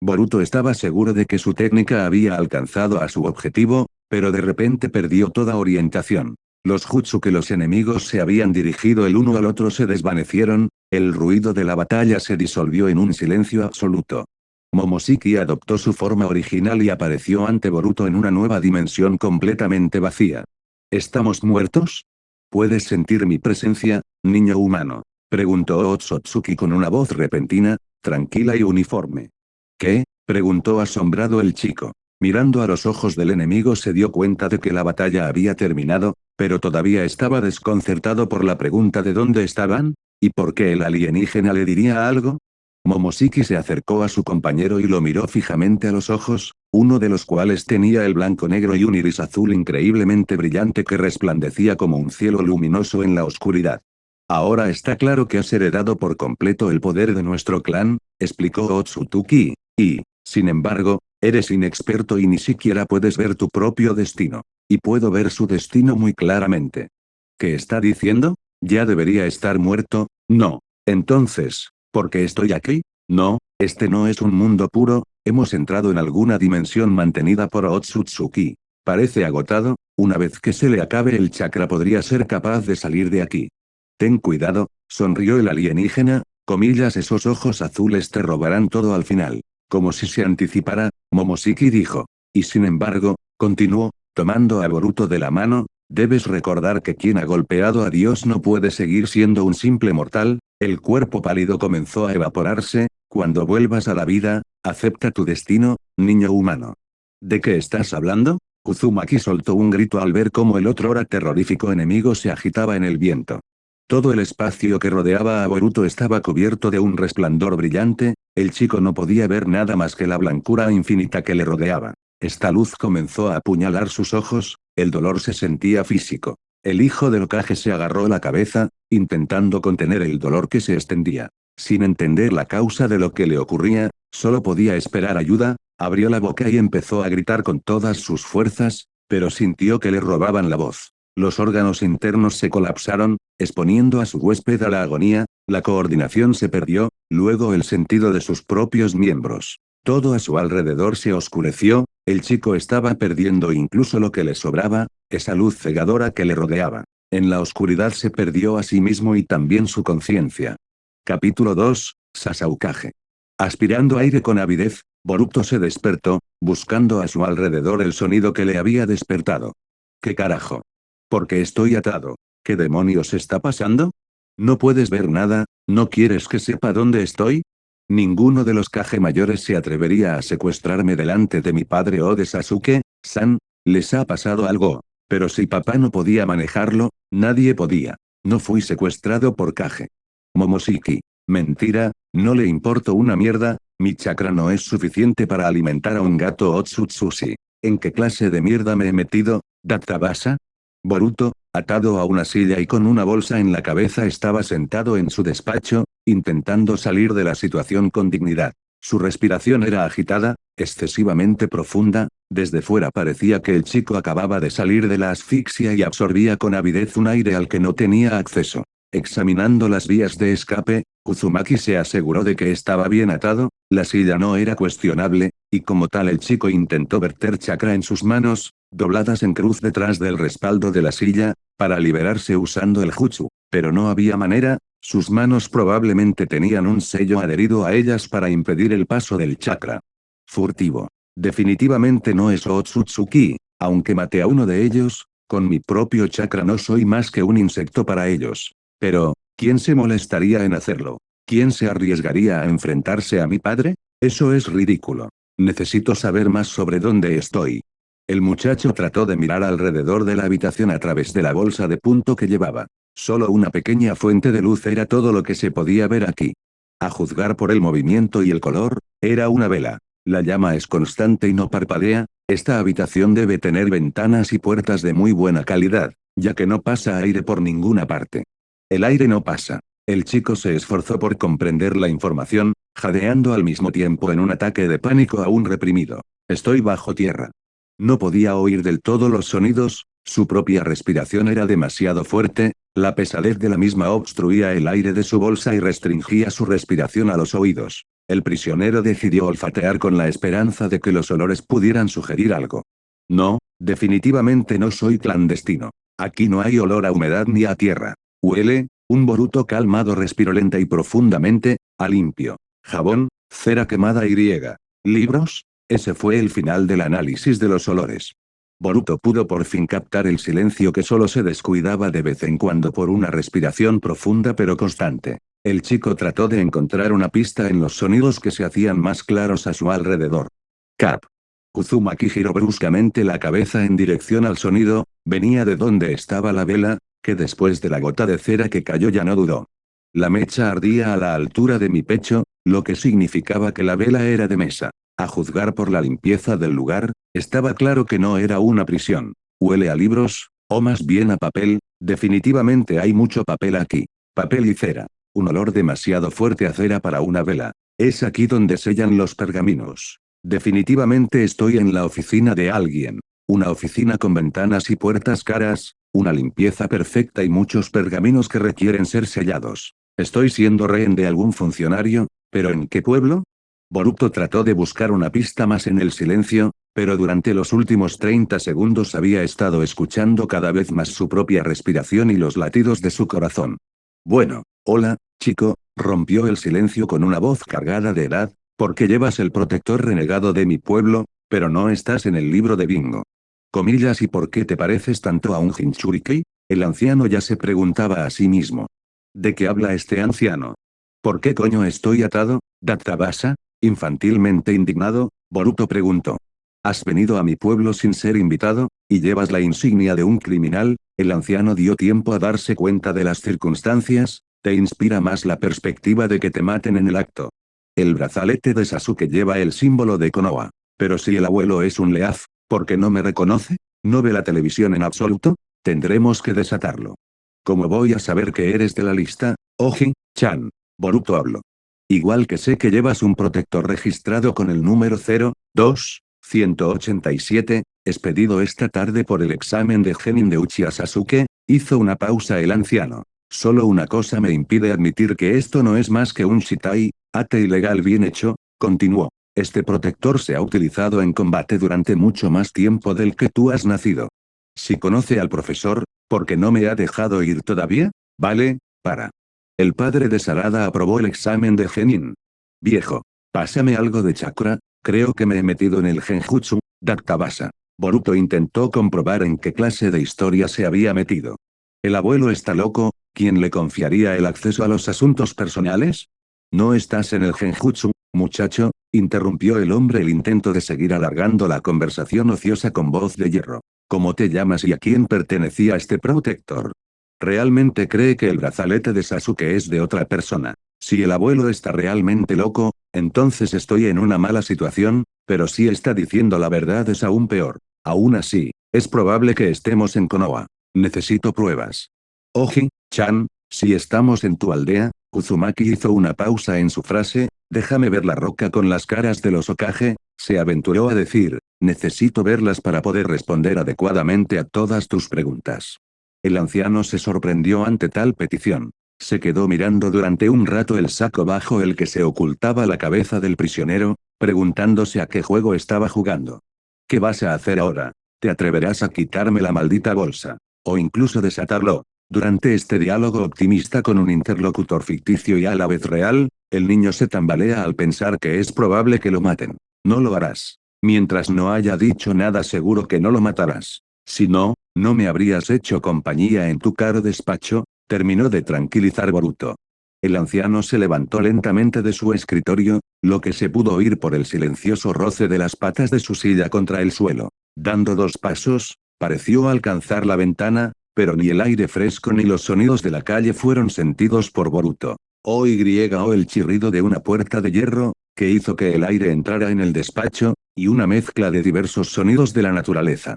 Boruto estaba seguro de que su técnica había alcanzado a su objetivo, pero de repente perdió toda orientación. Los jutsu que los enemigos se habían dirigido el uno al otro se desvanecieron, el ruido de la batalla se disolvió en un silencio absoluto. Momoshiki adoptó su forma original y apareció ante Boruto en una nueva dimensión completamente vacía. ¿Estamos muertos? ¿Puedes sentir mi presencia, niño humano? Preguntó Otsutsuki con una voz repentina, tranquila y uniforme. ¿Qué? Preguntó asombrado el chico. Mirando a los ojos del enemigo se dio cuenta de que la batalla había terminado, pero todavía estaba desconcertado por la pregunta de dónde estaban, y por qué el alienígena le diría algo. Momoshiki se acercó a su compañero y lo miró fijamente a los ojos, uno de los cuales tenía el blanco negro y un iris azul increíblemente brillante que resplandecía como un cielo luminoso en la oscuridad. Ahora está claro que has heredado por completo el poder de nuestro clan, explicó Otsutsuki, y, sin embargo, eres inexperto y ni siquiera puedes ver tu propio destino. Y puedo ver su destino muy claramente. ¿Qué está diciendo? ¿Ya debería estar muerto? No. Entonces, ¿por qué estoy aquí? No, este no es un mundo puro, hemos entrado en alguna dimensión mantenida por Otsutsuki. Parece agotado, una vez que se le acabe el chakra podría ser capaz de salir de aquí. Ten cuidado, sonrió el alienígena, comillas, esos ojos azules te robarán todo al final. Como si se anticipara, Momoshiki dijo. Y sin embargo, continuó, tomando a Boruto de la mano, debes recordar que quien ha golpeado a Dios no puede seguir siendo un simple mortal. El cuerpo pálido comenzó a evaporarse. Cuando vuelvas a la vida, acepta tu destino, niño humano. ¿De qué estás hablando? Uzumaki soltó un grito al ver cómo el otrora terrorífico enemigo se agitaba en el viento. Todo el espacio que rodeaba a Boruto estaba cubierto de un resplandor brillante, el chico no podía ver nada más que la blancura infinita que le rodeaba. Esta luz comenzó a apuñalar sus ojos, el dolor se sentía físico. El hijo del Hokage se agarró la cabeza, intentando contener el dolor que se extendía. Sin entender la causa de lo que le ocurría, solo podía esperar ayuda, abrió la boca y empezó a gritar con todas sus fuerzas, pero sintió que le robaban la voz. Los órganos internos se colapsaron, exponiendo a su huésped a la agonía, la coordinación se perdió, luego el sentido de sus propios miembros. Todo a su alrededor se oscureció, el chico estaba perdiendo incluso lo que le sobraba, esa luz cegadora que le rodeaba. En la oscuridad se perdió a sí mismo y también su conciencia. Capítulo 2, Sasuke. Aspirando aire con avidez, Boruto se despertó, buscando a su alrededor el sonido que le había despertado. ¿Qué carajo? ¿Por qué estoy atado? ¿Qué demonios está pasando? ¿No puedes ver nada? ¿No quieres que sepa dónde estoy? Ninguno de los Kage mayores se atrevería a secuestrarme delante de mi padre o de Sasuke-san, les ha pasado algo. Pero si papá no podía manejarlo, nadie podía. No fui secuestrado por Kage. Momoshiki. Mentira, no le importo una mierda, mi chakra no es suficiente para alimentar a un gato Otsutsushi. ¿En qué clase de mierda me he metido, Databasa? Boruto, atado a una silla y con una bolsa en la cabeza estaba sentado en su despacho, intentando salir de la situación con dignidad. Su respiración era agitada, excesivamente profunda, desde fuera parecía que el chico acababa de salir de la asfixia y absorbía con avidez un aire al que no tenía acceso. Examinando las vías de escape, Uzumaki se aseguró de que estaba bien atado, la silla no era cuestionable, y como tal el chico intentó verter chakra en sus manos, dobladas en cruz detrás del respaldo de la silla, para liberarse usando el jutsu, pero no había manera, sus manos probablemente tenían un sello adherido a ellas para impedir el paso del chakra. Furtivo. Definitivamente no es Otsutsuki, aunque maté a uno de ellos, con mi propio chakra no soy más que un insecto para ellos. Pero, ¿quién se molestaría en hacerlo? ¿Quién se arriesgaría a enfrentarse a mi padre? Eso es ridículo. Necesito saber más sobre dónde estoy. El muchacho trató de mirar alrededor de la habitación a través de la bolsa de punto que llevaba. Solo una pequeña fuente de luz era todo lo que se podía ver aquí. A juzgar por el movimiento y el color, era una vela. La llama es constante y no parpadea, esta habitación debe tener ventanas y puertas de muy buena calidad, ya que no pasa aire por ninguna parte. El aire no pasa. El chico se esforzó por comprender la información, jadeando al mismo tiempo en un ataque de pánico aún reprimido. Estoy bajo tierra. No podía oír del todo los sonidos, su propia respiración era demasiado fuerte, la pesadez de la misma obstruía el aire de su bolsa y restringía su respiración a los oídos. El prisionero decidió olfatear con la esperanza de que los olores pudieran sugerir algo. No, definitivamente no soy clandestino. Aquí no hay olor a humedad ni a tierra. Huele, un Boruto calmado respiró lenta y profundamente, a limpio. Jabón, cera quemada y griega. ¿Libros? Ese fue el final del análisis de los olores. Boruto pudo por fin captar el silencio que solo se descuidaba de vez en cuando por una respiración profunda pero constante. El chico trató de encontrar una pista en los sonidos que se hacían más claros a su alrededor. Cap. Uzumaki giró bruscamente la cabeza en dirección al sonido, venía de donde estaba la vela, que después de la gota de cera que cayó ya no dudó. La mecha ardía a la altura de mi pecho, lo que significaba que la vela era de mesa. A juzgar por la limpieza del lugar, estaba claro que no era una prisión. Huele a libros, o más bien a papel, definitivamente hay mucho papel aquí. Papel y cera. Un olor demasiado fuerte a cera para una vela. Es aquí donde sellan los pergaminos. Definitivamente estoy en la oficina de alguien. Una oficina con ventanas y puertas caras, una limpieza perfecta y muchos pergaminos que requieren ser sellados. ¿Estoy siendo rehén de algún funcionario? ¿Pero en qué pueblo? Boruto trató de buscar una pista más en el silencio, pero durante los últimos 30 segundos había estado escuchando cada vez más su propia respiración y los latidos de su corazón. Bueno, hola, chico, rompió el silencio con una voz cargada de edad, porque llevas el protector renegado de mi pueblo, pero no estás en el libro de bingo. Comillas, ¿y por qué te pareces tanto a un Jinchuriki? El anciano ya se preguntaba a sí mismo. ¿De qué habla este anciano? ¿Por qué coño estoy atado, Databasa? Infantilmente indignado, Boruto preguntó. ¿Has venido a mi pueblo sin ser invitado, y llevas la insignia de un criminal? El anciano dio tiempo a darse cuenta de las circunstancias. Te inspira más la perspectiva de que te maten en el acto. El brazalete de Sasuke lleva el símbolo de Konoha. Pero si el abuelo es un Leaf, ¿por qué no me reconoce? ¿No ve la televisión en absoluto? Tendremos que desatarlo. ¿Cómo voy a saber que eres de la lista, Oji-chan? Boruto habló. Igual que sé que llevas un protector registrado con el número 02-187, expedido esta tarde por el examen de Genin de Uchiha Sasuke, hizo una pausa el anciano. Solo una cosa me impide admitir que esto no es más que un shitai, ate ilegal bien hecho, continuó. Este protector se ha utilizado en combate durante mucho más tiempo del que tú has nacido. Si conoce al profesor, ¿por qué no me ha dejado ir todavía? Vale, para. El padre de Sarada aprobó el examen de Genin. Viejo. Pásame algo de chakra, creo que me he metido en el genjutsu, Daktabasa. Boruto intentó comprobar en qué clase de historia se había metido. ¿El abuelo está loco? ¿Quién le confiaría el acceso a los asuntos personales? No estás en el genjutsu, muchacho, interrumpió el hombre el intento de seguir alargando la conversación ociosa con voz de hierro. ¿Cómo te llamas y a quién pertenecía este protector? ¿Realmente cree que el brazalete de Sasuke es de otra persona? Si el abuelo está realmente loco, entonces estoy en una mala situación, pero si está diciendo la verdad es aún peor. Aún así, es probable que estemos en Konoha. Necesito pruebas. Oji-chan, si estamos en tu aldea, Uzumaki hizo una pausa en su frase, déjame ver la roca con las caras de los Hokage, se aventuró a decir, necesito verlas para poder responder adecuadamente a todas tus preguntas. El anciano se sorprendió ante tal petición. Se quedó mirando durante un rato el saco bajo el que se ocultaba la cabeza del prisionero, preguntándose a qué juego estaba jugando. ¿Qué vas a hacer ahora? ¿Te atreverás a quitarme la maldita bolsa? O incluso desatarlo. Durante este diálogo optimista con un interlocutor ficticio y a la vez real, el niño se tambalea al pensar que es probable que lo maten. No lo harás. Mientras no haya dicho nada seguro que no lo matarás. Si no, no me habrías hecho compañía en tu caro despacho, terminó de tranquilizar Boruto. El anciano se levantó lentamente de su escritorio, lo que se pudo oír por el silencioso roce de las patas de su silla contra el suelo. Dando 2 pasos, pareció alcanzar la ventana, pero ni el aire fresco ni los sonidos de la calle fueron sentidos por Boruto. O el chirrido de una puerta de hierro, que hizo que el aire entrara en el despacho, y una mezcla de diversos sonidos de la naturaleza.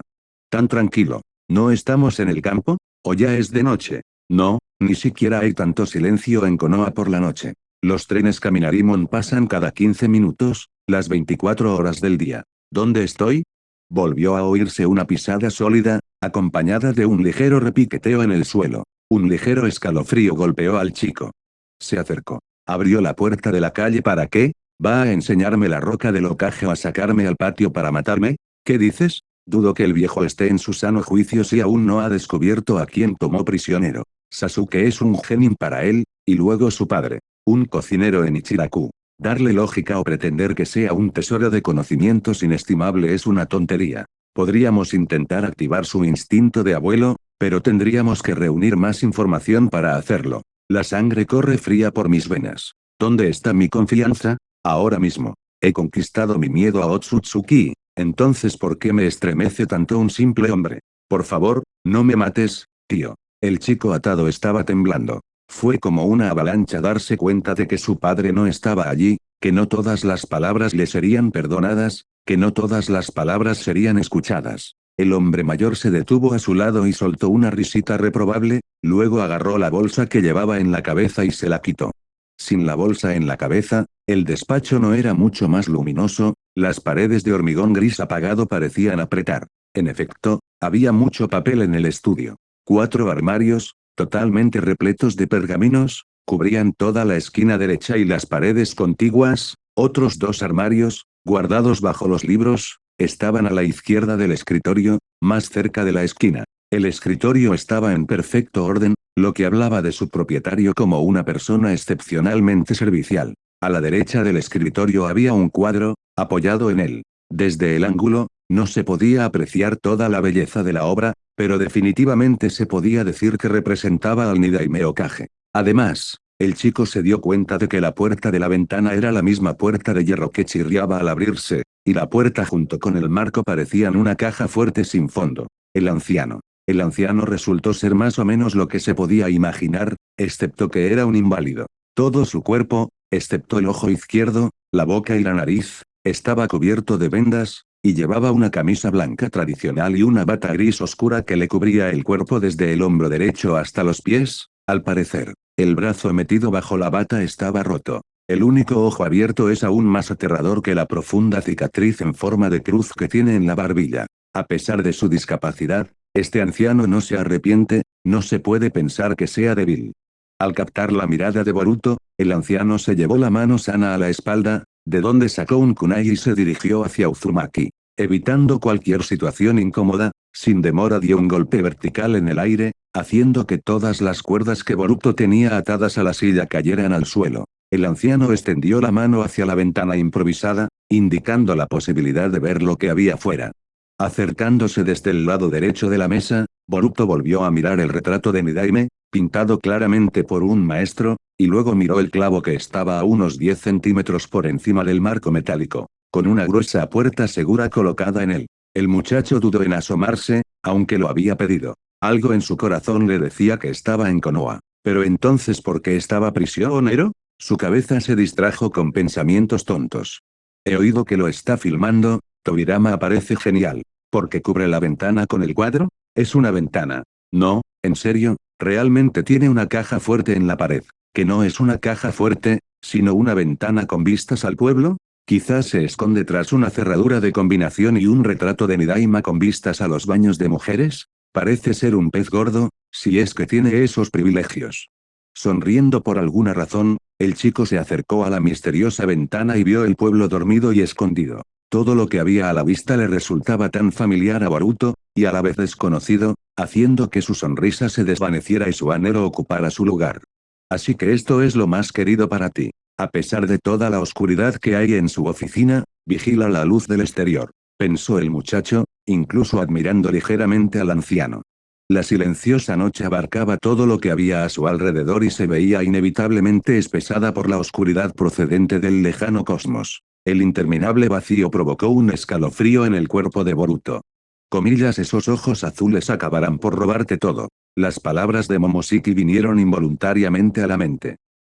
Tan tranquilo. ¿No estamos en el campo? ¿O ya es de noche? No, ni siquiera hay tanto silencio en Konoha por la noche. Los trenes Caminarimon pasan cada 15 minutos, las 24 horas del día. ¿Dónde estoy? Volvió a oírse una pisada sólida, acompañada de un ligero repiqueteo en el suelo. Un ligero escalofrío golpeó al chico. Se acercó. Abrió la puerta de la calle. ¿Para qué? ¿Va a enseñarme la roca del Hokage o a sacarme al patio para matarme? ¿Qué dices? Dudo que el viejo esté en su sano juicio si aún no ha descubierto a quién tomó prisionero. Sasuke es un genin para él, y luego su padre. Un cocinero en Ichiraku. Darle lógica o pretender que sea un tesoro de conocimientos inestimable es una tontería. Podríamos intentar activar su instinto de abuelo, pero tendríamos que reunir más información para hacerlo. La sangre corre fría por mis venas. ¿Dónde está mi confianza? Ahora mismo. He conquistado mi miedo a Otsutsuki. Entonces ¿por qué me estremece tanto un simple hombre? Por favor, no me mates, tío. El chico atado estaba temblando. Fue como una avalancha darse cuenta de que su padre no estaba allí, que no todas las palabras le serían perdonadas, que no todas las palabras serían escuchadas. El hombre mayor se detuvo a su lado y soltó una risita reprobable, luego agarró la bolsa que llevaba en la cabeza y se la quitó. Sin la bolsa en la cabeza, el despacho no era mucho más luminoso, las paredes de hormigón gris apagado parecían apretar. En efecto, había mucho papel en el estudio. 4 armarios, totalmente repletos de pergaminos, cubrían toda la esquina derecha y las paredes contiguas. Otros 2 armarios, guardados bajo los libros, estaban a la izquierda del escritorio, más cerca de la esquina. El escritorio estaba en perfecto orden, lo que hablaba de su propietario como una persona excepcionalmente servicial. A la derecha del escritorio había un cuadro, apoyado en él. Desde el ángulo, no se podía apreciar toda la belleza de la obra, pero definitivamente se podía decir que representaba al Nidaime Hokage. Además, El chico se dio cuenta de que la puerta de la ventana era la misma puerta de hierro que chirriaba al abrirse, y la puerta junto con el marco parecían una caja fuerte sin fondo. El anciano. El anciano resultó ser más o menos lo que se podía imaginar, excepto que era un inválido. Todo su cuerpo, excepto el ojo izquierdo, la boca y la nariz, estaba cubierto de vendas, y llevaba una camisa blanca tradicional y una bata gris oscura que le cubría el cuerpo desde el hombro derecho hasta los pies. Al parecer, el brazo metido bajo la bata estaba roto. El único ojo abierto es aún más aterrador que la profunda cicatriz en forma de cruz que tiene en la barbilla. A pesar de su discapacidad, este anciano no se arrepiente, no se puede pensar que sea débil. Al captar la mirada de Boruto, el anciano se llevó la mano sana a la espalda, de donde sacó un kunai y se dirigió hacia Uzumaki. Evitando cualquier situación incómoda, sin demora dio un golpe vertical en el aire, haciendo que todas las cuerdas que Boruto tenía atadas a la silla cayeran al suelo. El anciano extendió la mano hacia la ventana improvisada, indicando la posibilidad de ver lo que había fuera. Acercándose desde el lado derecho de la mesa, Boruto volvió a mirar el retrato de Nidaime, pintado claramente por un maestro, y luego miró el clavo que estaba a unos 10 centímetros por encima del marco metálico, con una gruesa puerta segura colocada en él. El muchacho dudó en asomarse, aunque lo había pedido. Algo en su corazón le decía que estaba en Konoha. Pero entonces, ¿por qué estaba prisionero? Su cabeza se distrajo con pensamientos tontos. He oído que lo está filmando. Tobirama aparece genial. ¿Por qué cubre la ventana con el cuadro? Es una ventana. No, en serio, realmente tiene una caja fuerte en la pared. ¿Que no es una caja fuerte, sino una ventana con vistas al pueblo? Quizás se esconde tras una cerradura de combinación y un retrato de Nidaima con vistas a los baños de mujeres. Parece ser un pez gordo, si es que tiene esos privilegios. Sonriendo por alguna razón, el chico se acercó a la misteriosa ventana y vio el pueblo dormido y escondido. Todo lo que había a la vista le resultaba tan familiar a Boruto, y a la vez desconocido, haciendo que su sonrisa se desvaneciera y su anhelo ocupara su lugar. Así que esto es lo más querido para ti. A pesar de toda la oscuridad que hay en su oficina, vigila la luz del exterior, pensó el muchacho, incluso admirando ligeramente al anciano. La silenciosa noche abarcaba todo lo que había a su alrededor y se veía inevitablemente espesada por la oscuridad procedente del lejano cosmos. El interminable vacío provocó un escalofrío en el cuerpo de Boruto. Comillas, esos ojos azules acabarán por robarte todo. Las palabras de Momoshiki vinieron involuntariamente a la mente.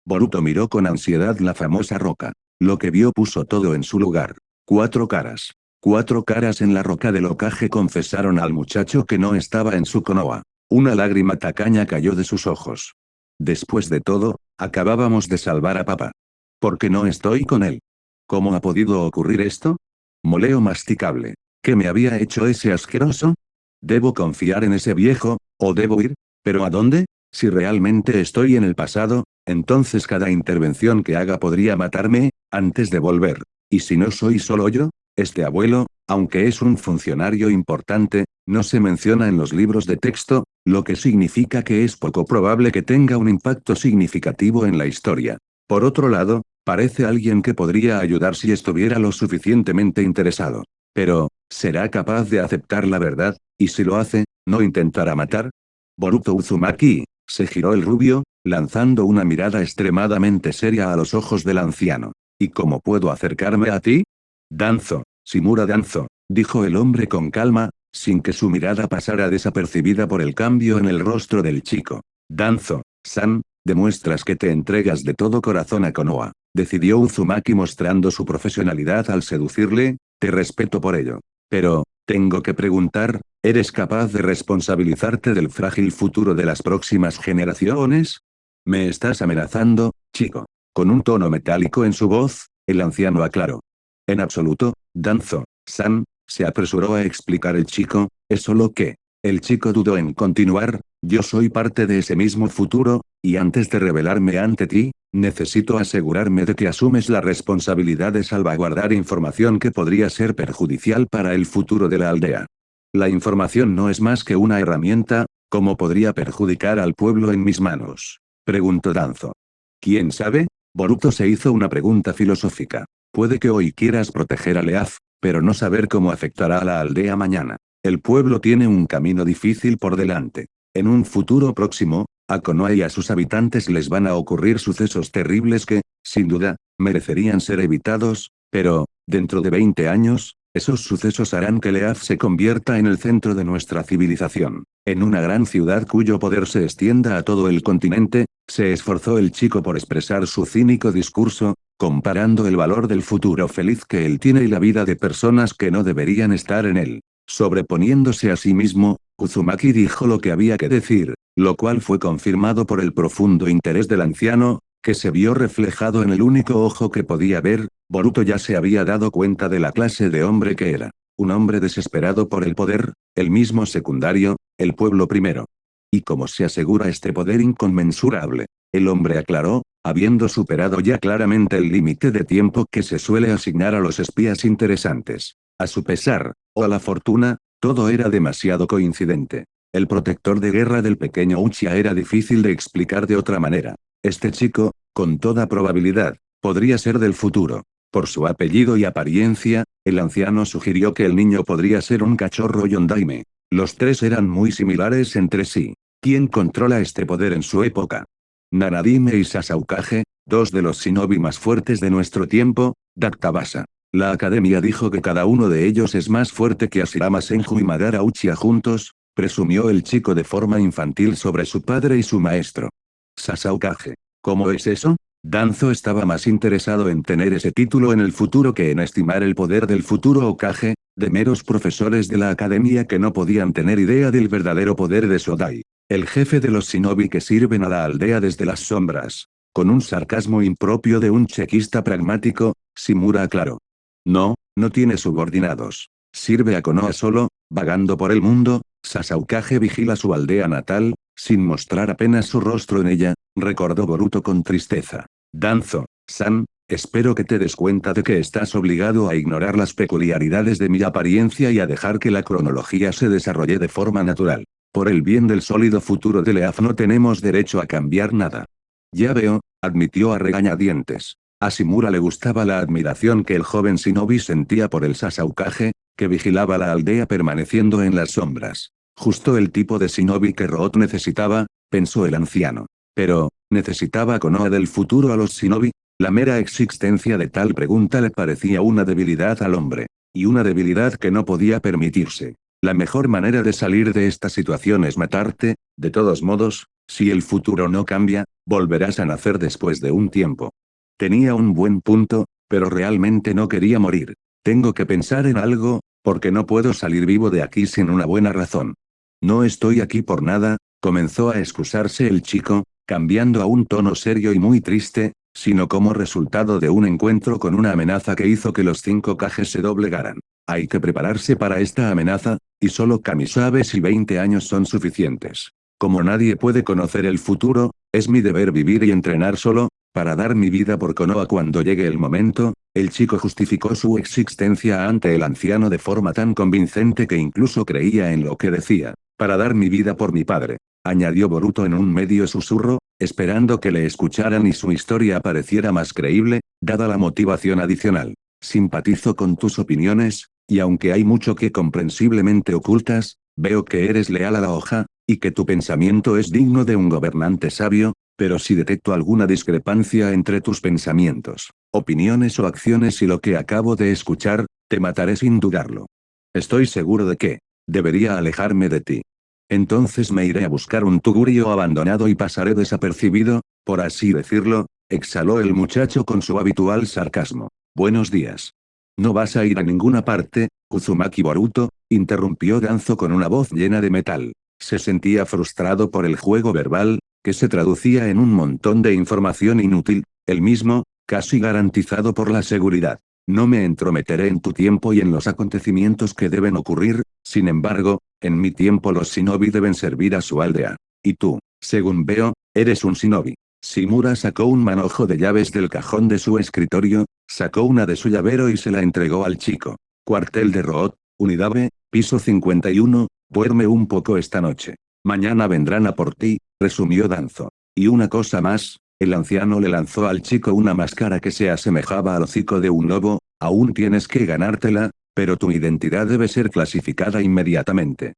Boruto miró con ansiedad la famosa roca. Lo que vio puso todo en su lugar. 4 caras. 4 caras en la roca del Hokage confesaron al muchacho que no estaba en su Konoha. Una lágrima tacaña cayó de sus ojos. Después de todo, acabábamos de salvar a papá. ¿Por qué no estoy con él? ¿Cómo ha podido ocurrir esto? Moleo masticable. ¿Qué me había hecho ese asqueroso? ¿Debo confiar en ese viejo, o debo ir? ¿Pero a dónde? Si realmente estoy en el pasado, entonces cada intervención que haga podría matarme, antes de volver. ¿Y si no soy solo yo? Este abuelo, aunque es un funcionario importante, no se menciona en los libros de texto, lo que significa que es poco probable que tenga un impacto significativo en la historia. Por otro lado, parece alguien que podría ayudar si estuviera lo suficientemente interesado. Pero, ¿será capaz de aceptar la verdad? Y si lo hace, ¿no intentará matar? Boruto Uzumaki, se giró el rubio, lanzando una mirada extremadamente seria a los ojos del anciano. ¿Y cómo puedo acercarme a ti? Danzo, Shimura Danzo, dijo el hombre con calma, sin que su mirada pasara desapercibida por el cambio en el rostro del chico. Danzo-san, demuestras que te entregas de todo corazón a Konoha, decidió Uzumaki mostrando su profesionalidad al seducirle, te respeto por ello. Pero, tengo que preguntar, ¿eres capaz de responsabilizarte del frágil futuro de las próximas generaciones? ¿Me estás amenazando, chico? Con un tono metálico en su voz, el anciano aclaró. En absoluto, Danzo-san, se apresuró a explicar el chico, es solo que. El chico dudó en continuar, yo soy parte de ese mismo futuro, y antes de revelarme ante ti, necesito asegurarme de que asumes la responsabilidad de salvaguardar información que podría ser perjudicial para el futuro de la aldea. La información no es más que una herramienta, ¿cómo podría perjudicar al pueblo en mis manos? Preguntó Danzo. ¿Quién sabe? Boruto se hizo una pregunta filosófica. Puede que hoy quieras proteger a Leaf, pero no saber cómo afectará a la aldea mañana. El pueblo tiene un camino difícil por delante. En un futuro próximo, A Konoha y a sus habitantes les van a ocurrir sucesos terribles que, sin duda, merecerían ser evitados, pero, dentro de 20 años, esos sucesos harán que Leaf se convierta en el centro de nuestra civilización. En una gran ciudad cuyo poder se extienda a todo el continente, se esforzó el chico por expresar su cínico discurso, comparando el valor del futuro feliz que él tiene y la vida de personas que no deberían estar en él. Sobreponiéndose a sí mismo, Uzumaki dijo lo que había que decir, lo cual fue confirmado por el profundo interés del anciano, que se vio reflejado en el único ojo que podía ver. Boruto ya se había dado cuenta de la clase de hombre que era. Un hombre desesperado por el poder, el mismo secundario, el pueblo primero. ¿Y cómo se asegura este poder inconmensurable? El hombre aclaró, habiendo superado ya claramente el límite de tiempo que se suele asignar a los espías interesantes. A su pesar, o a la fortuna, todo era demasiado coincidente. El protector de guerra del pequeño Uchiha era difícil de explicar de otra manera. Este chico, con toda probabilidad, podría ser del futuro. Por su apellido y apariencia, el anciano sugirió que el niño podría ser un cachorro Yondaime. Los tres eran muy similares entre sí. ¿Quién controla este poder en su época? Nanadime y Sasaukage, dos de los shinobi más fuertes de nuestro tiempo. Daktabasa. La academia dijo que cada uno de ellos es más fuerte que Ashirama Senju y Madara Uchiha juntos, presumió el chico de forma infantil sobre su padre y su maestro. Sasaukage. ¿Cómo es eso? Danzo estaba más interesado en tener ese título en el futuro que en estimar el poder del futuro Hokage, de meros profesores de la academia que no podían tener idea del verdadero poder de Sodai, el jefe de los shinobi que sirven a la aldea desde las sombras. Con un sarcasmo impropio de un chequista pragmático, Shimura aclaró. No, no tiene subordinados. Sirve a Konoha solo, vagando por el mundo. Sasaukage vigila su aldea natal, sin mostrar apenas su rostro en ella, recordó Boruto con tristeza. Danzo-san, espero que te des cuenta de que estás obligado a ignorar las peculiaridades de mi apariencia y a dejar que la cronología se desarrolle de forma natural. Por el bien del sólido futuro de Leaf no tenemos derecho a cambiar nada. Ya veo, admitió a regañadientes. A Shimura le gustaba la admiración que el joven shinobi sentía por el Sasaukage, que vigilaba la aldea permaneciendo en las sombras. Justo el tipo de shinobi que Root necesitaba, pensó el anciano. Pero, ¿necesitaba Konoha del futuro a los shinobi? La mera existencia de tal pregunta le parecía una debilidad al hombre. Y una debilidad que no podía permitirse. La mejor manera de salir de esta situación es matarte. De todos modos, si el futuro no cambia, volverás a nacer después de un tiempo. Tenía un buen punto, pero realmente no quería morir. Tengo que pensar en algo, porque no puedo salir vivo de aquí sin una buena razón. No estoy aquí por nada, comenzó a excusarse el chico, cambiando a un tono serio y muy triste, sino como resultado de un encuentro con una amenaza que hizo que los 5 Kages se doblegaran. Hay que prepararse para esta amenaza, y solo Kami sabe si 20 años son suficientes. Como nadie puede conocer el futuro, es mi deber vivir y entrenar solo, para dar mi vida por Konoha cuando llegue el momento. El chico justificó su existencia ante el anciano de forma tan convincente que incluso creía en lo que decía. Para dar mi vida por mi padre, añadió Boruto en un medio susurro, esperando que le escucharan y su historia pareciera más creíble, dada la motivación adicional. Simpatizo con tus opiniones, y aunque hay mucho que comprensiblemente ocultas, veo que eres leal a la hoja, y que tu pensamiento es digno de un gobernante sabio, pero si detecto alguna discrepancia entre tus pensamientos, opiniones o acciones y lo que acabo de escuchar, te mataré sin dudarlo. Estoy seguro de que debería alejarme de ti. Entonces me iré a buscar un tugurio abandonado y pasaré desapercibido, por así decirlo, exhaló el muchacho con su habitual sarcasmo. Buenos días. No vas a ir a ninguna parte, Uzumaki Boruto, interrumpió Danzo con una voz llena de metal. Se sentía frustrado por el juego verbal, que se traducía en un montón de información inútil, el mismo, casi garantizado por la seguridad. No me entrometeré en tu tiempo y en los acontecimientos que deben ocurrir, sin embargo, en mi tiempo los shinobi deben servir a su aldea. Y tú, según veo, eres un shinobi. Shimura sacó un manojo de llaves del cajón de su escritorio, sacó una de su llavero y se la entregó al chico. Cuartel de Root, Unidad B, piso 51, duerme un poco esta noche. Mañana vendrán a por ti, resumió Danzo. Y una cosa más, el anciano le lanzó al chico una máscara que se asemejaba al hocico de un lobo. Aún tienes que ganártela, pero tu identidad debe ser clasificada inmediatamente.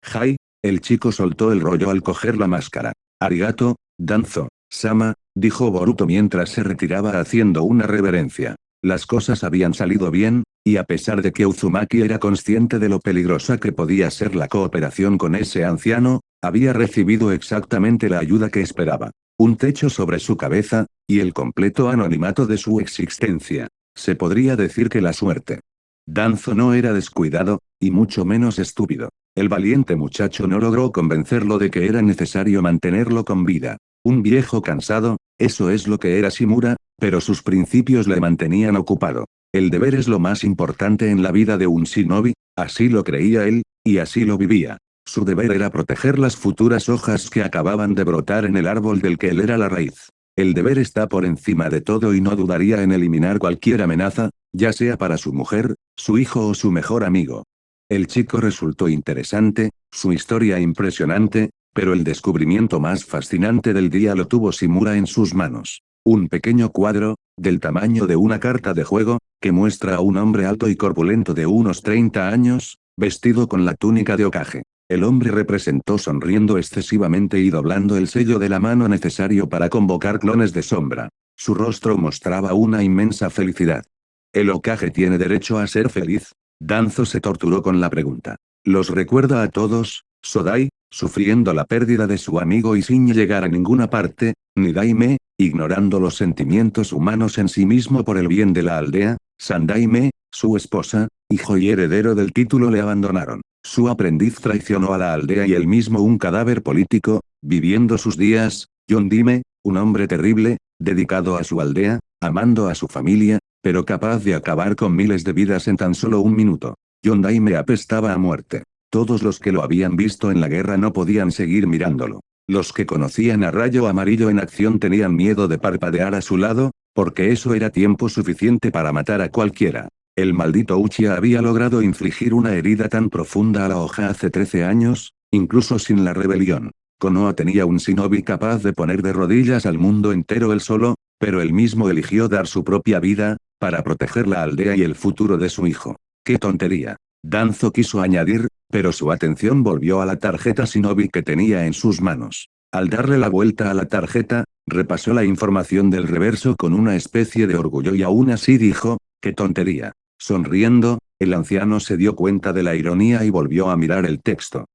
Jai, el chico soltó el rollo al coger la máscara. Arigato, Danzo, Sama, dijo Boruto mientras se retiraba haciendo una reverencia. Las cosas habían salido bien, y a pesar de que Uzumaki era consciente de lo peligrosa que podía ser la cooperación con ese anciano, había recibido exactamente la ayuda que esperaba. Un techo sobre su cabeza, y el completo anonimato de su existencia. Se podría decir que la suerte. Danzo no era descuidado, y mucho menos estúpido. El valiente muchacho no logró convencerlo de que era necesario mantenerlo con vida. Un viejo cansado, eso es lo que era Shimura, pero sus principios le mantenían ocupado. El deber es lo más importante en la vida de un shinobi, así lo creía él, y así lo vivía. Su deber era proteger las futuras hojas que acababan de brotar en el árbol del que él era la raíz. El deber está por encima de todo y no dudaría en eliminar cualquier amenaza, ya sea para su mujer, su hijo o su mejor amigo. El chico resultó interesante, su historia impresionante, pero el descubrimiento más fascinante del día lo tuvo Shimura en sus manos. Un pequeño cuadro, del tamaño de una carta de juego, que muestra a un hombre alto y corpulento de unos 30 años, vestido con la túnica de Hokage. El hombre representó sonriendo excesivamente y doblando el sello de la mano necesario para convocar clones de sombra. Su rostro mostraba una inmensa felicidad. ¿El Hokage tiene derecho a ser feliz? Danzo se torturó con la pregunta. ¿Los recuerda a todos, Sodai, sufriendo la pérdida de su amigo y sin llegar a ninguna parte, ni Daime, ignorando los sentimientos humanos en sí mismo por el bien de la aldea? Sandaime, su esposa, hijo y heredero del título le abandonaron. Su aprendiz traicionó a la aldea y él mismo un cadáver político, viviendo sus días, Yondime, un hombre terrible, dedicado a su aldea, amando a su familia, pero capaz de acabar con miles de vidas en tan solo un minuto. Yondaime apestaba a muerte. Todos los que lo habían visto en la guerra no podían seguir mirándolo. Los que conocían a Rayo Amarillo en acción tenían miedo de parpadear a su lado, porque eso era tiempo suficiente para matar a cualquiera. El maldito Uchiha había logrado infligir una herida tan profunda a la hoja hace 13 años, incluso sin la rebelión. Konoha tenía un shinobi capaz de poner de rodillas al mundo entero él solo, pero él mismo eligió dar su propia vida, para proteger la aldea y el futuro de su hijo. ¡Qué tontería! Danzo quiso añadir, pero su atención volvió a la tarjeta shinobi que tenía en sus manos. Al darle la vuelta a la tarjeta, repasó la información del reverso con una especie de orgullo y aún así dijo, ¡qué tontería! Sonriendo, el anciano se dio cuenta de la ironía y volvió a mirar el texto.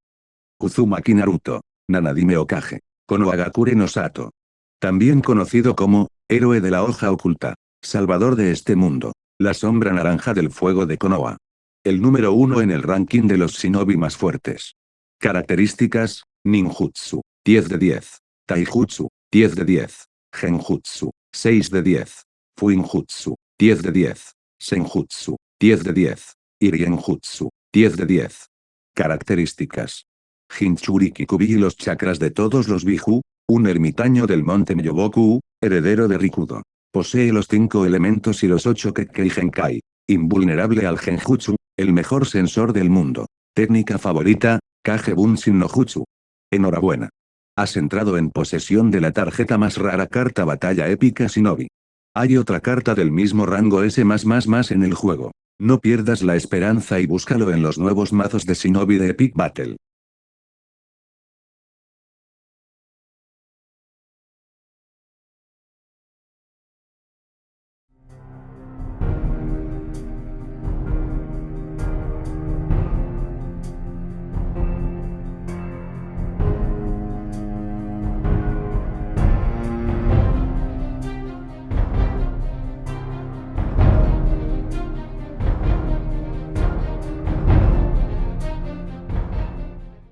Uzumaki Naruto. Nanadime Hokage. Konohagakure no Sato. También conocido como, héroe de la hoja oculta. Salvador de este mundo. La sombra naranja del fuego de Konoha. El número 1 en el ranking de los shinobi más fuertes. Características, ninjutsu, 10 de 10. Taijutsu, 10 de 10. Genjutsu, 6 de 10. Fuinjutsu, 10 de 10. Senjutsu, 10 de 10. Irienjutsu, 10 de 10. Características. Jinchuriki Kubi y los chakras de todos los Biju, un ermitaño del monte Myoboku, heredero de Rikudo. Posee los 5 elementos y los 8 Kekkei Genkai. Invulnerable al Genjutsu, el mejor sensor del mundo. Técnica favorita, Kage Bunshin no Jutsu. Enhorabuena. Has entrado en posesión de la tarjeta más rara carta batalla épica Shinobi. Hay otra carta del mismo rango S+++ en el juego. No pierdas la esperanza y búscalo en los nuevos mazos de Shinobi de Epic Battle.